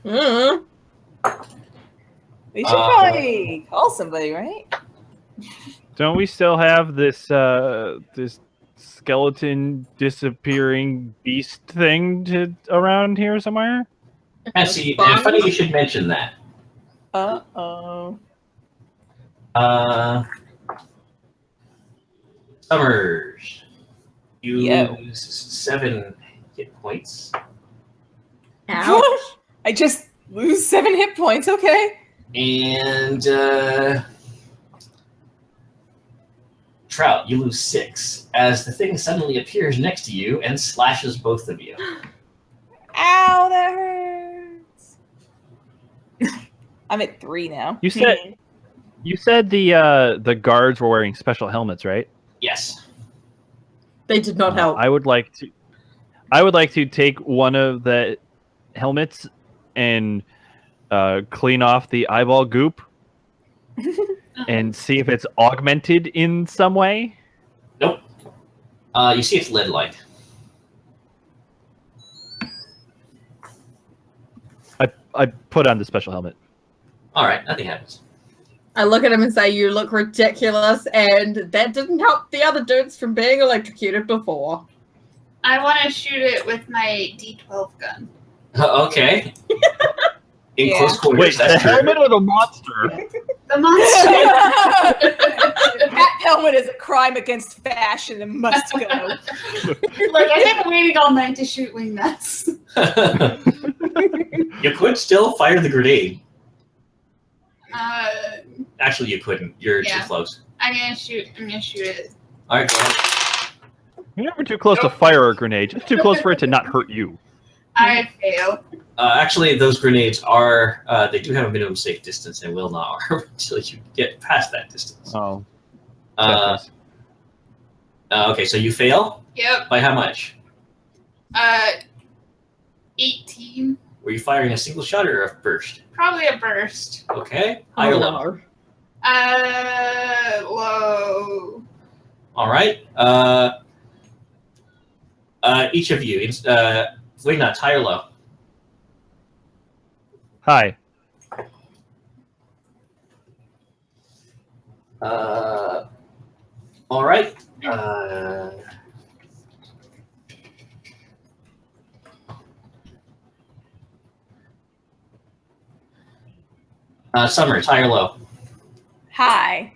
Mm. We should probably call somebody, right? Don't we still have this this skeleton disappearing beast thing around here somewhere? Actually, it's funny you should mention that. Uh-oh. Summers, you Yo. lose 7 hit points. Ouch. I just lose 7 hit points, okay? And Trout, you lose 6 as the thing suddenly appears next to you and slashes both of you. Ow, that hurts. I'm at 3 now. You said the guards were wearing special helmets, right? Yes. They did not help. I would like to take one of the helmets and clean off the eyeball goop and see if it's augmented in some way. Nope. You see it's lead-like. I put on the special helmet. All right, nothing happens. I look at him and say, "You look ridiculous," and that didn't help the other dudes from being electrocuted before. I want to shoot it with my D12 gun. Okay. In Yeah. close quarters, Wait, the that's true. helmet or the monster? The monster. That helmet is a crime against fashion and must go. Look, I've been waiting all night to shoot wingnuts. You could still fire the grenade. Actually, you couldn't. You're Yeah. too close. I'm gonna shoot it. All right, go ahead. You're never too close to fire a grenade. Just too close for it to not hurt you. I fail. Actually, those grenades are, they do have a minimum safe distance and will not harm until you get past that distance. Oh. Okay, so you fail? Yep. By how much? 18. Were you firing a single shot or a burst? Probably a burst. Okay, high or low? no. Low. All right. Each of you, Wingnut, high or low? Hi. All right. Summers, high or low? Hi.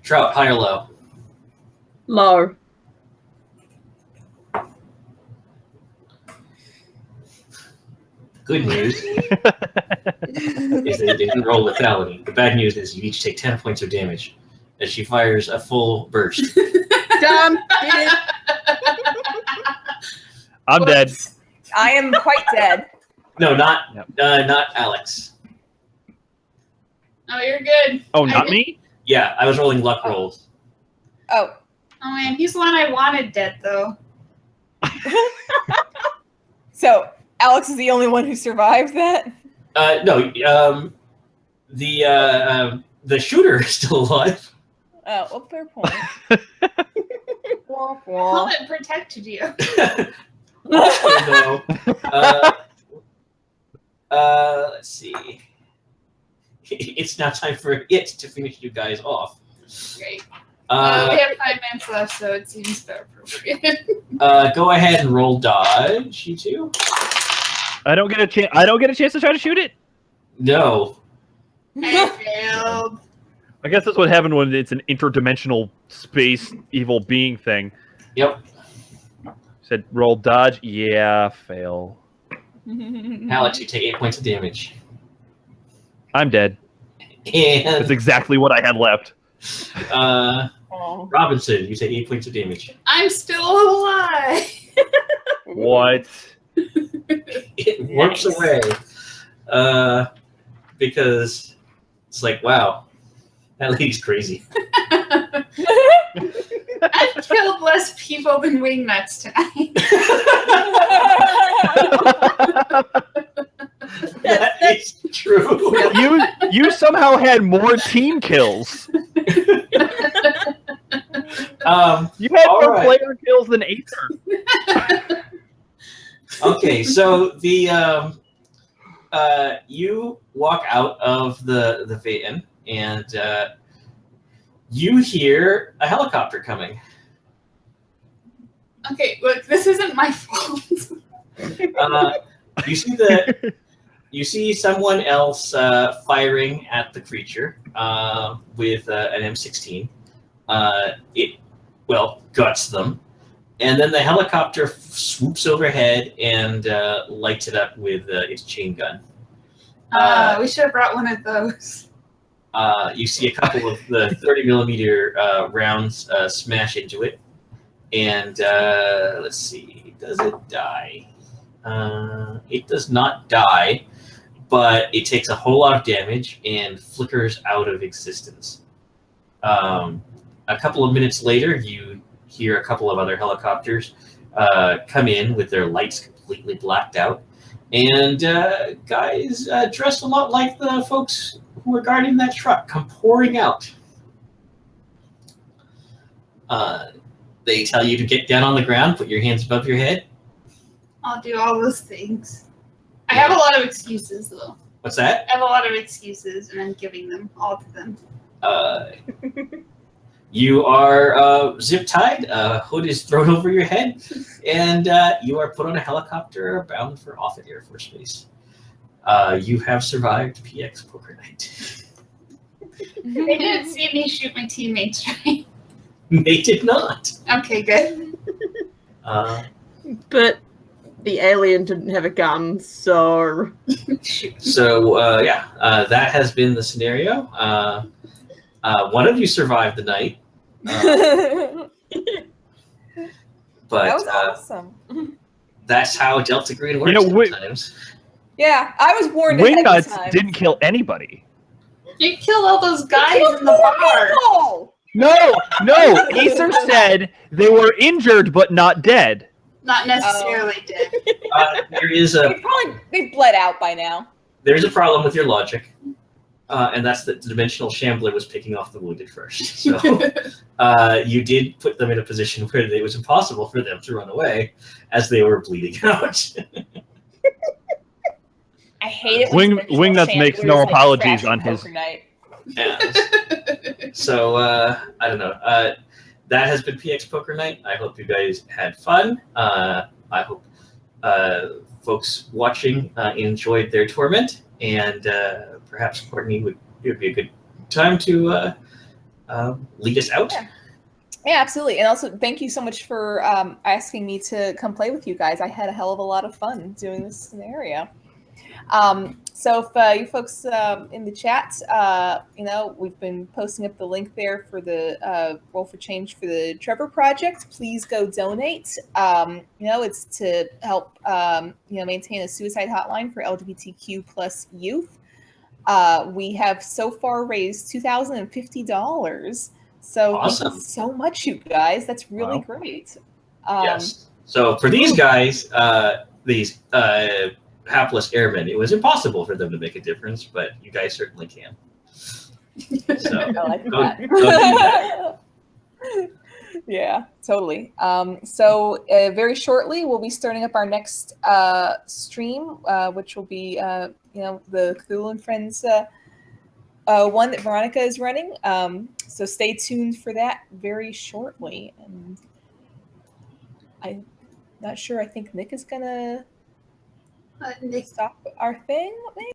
Trout, high or low? Low. Good news is they didn't roll lethality. The bad news is you each take 10 points of damage as she fires a full burst. Dumb bitch. I'm dead. I am quite dead. No, not Alex. Oh, you're good. Oh, not me? Yeah, I was rolling luck rolls. Oh. Oh man, he's the one I wanted dead though. So, Alex is the only one who survived that? No, the shooter is still alive. Oh, well, fair point. Wah, wah. Helmet protected you. No. Let's see. It's now time for it to finish you guys off. Great. We have 5 minutes left, so it seems fair appropriate. Go ahead and roll dodge, you two. I don't get a chance. I don't get a chance to try to shoot it. No. I failed. I guess that's what happened when it's an interdimensional space evil being thing. Yep. Said roll dodge. Yeah, fail. Alex, you take 8 points of damage. I'm dead. And That's exactly what I had left. Robinson, you take 8 points of damage. I'm still alive. What? It works Nice. away. Because it's like, wow, that lady's crazy. I've killed less people than wingnuts tonight. That is true. You somehow had more team kills. You had All more right. player kills than Aser. Okay, so the you walk out of the van and you hear a helicopter coming. Okay, look, this isn't my fault. You see someone else firing at the creature with an M16. It guts them, and then the helicopter swoops overhead and lights it up with its chain gun. We should have brought one of those. You see a couple of the 30mm rounds smash into it, and let's see, does it die? It does not die, but it takes a whole lot of damage and flickers out of existence. A couple of minutes later, you hear a couple of other helicopters come in with their lights completely blacked out, and guys dressed a lot like the folks who were guarding that truck come pouring out. They tell you to get down on the ground, put your hands above your head. I'll do all those things. I have a lot of excuses, though. What's that? I have a lot of excuses, and I'm giving them all to them. You are zip tied, hood is thrown over your head, and you are put on a helicopter bound for Offutt Air Force Base. You have survived PX Poker Night. They didn't see me shoot my teammates, right? They did not. Okay, good. But the alien didn't have a gun, so Shoot. So that has been the scenario. One of you survived the night, but That was awesome. that's how Delta Green works sometimes. Yeah, I was warned ahead of Wingnuts time. didn't kill anybody. You killed all those guys in the bar. People! No. Acer said they were injured but not dead. Not necessarily dead. There is a They bled out by now. There's a problem with your logic, and that's that the dimensional shambler was picking off the wounded first. So you did put them in a position where it was impossible for them to run away as they were bleeding out. I hate it. When Wingnuts makes no apologies on his. Yeah. So I don't know. That has been PX Poker Night. I hope you guys had fun. I hope folks watching enjoyed their torment, and perhaps Courtney would be a good time to lead us out. Yeah, absolutely. And also, thank you so much for asking me to come play with you guys. I had a hell of a lot of fun doing this scenario. So if you folks in the chat, we've been posting up the link there for the Roll for Change for the Trevor Project. Please go donate. It's to help maintain a suicide hotline for LGBTQ plus youth. We have so far raised $2,050. So Awesome. Thank you so much, you guys. That's really great. Yes. So for these guys, these hapless airmen, it was impossible for them to make a difference, but you guys certainly can. So I like go that. do that. Yeah, totally. So very shortly, we'll be starting up our next stream, which will be, the Cthulhu and Friends one that Veronica is running. So stay tuned for that very shortly. And I'm not sure. I think Nick is gonna Nick, stop our thing. Maybe?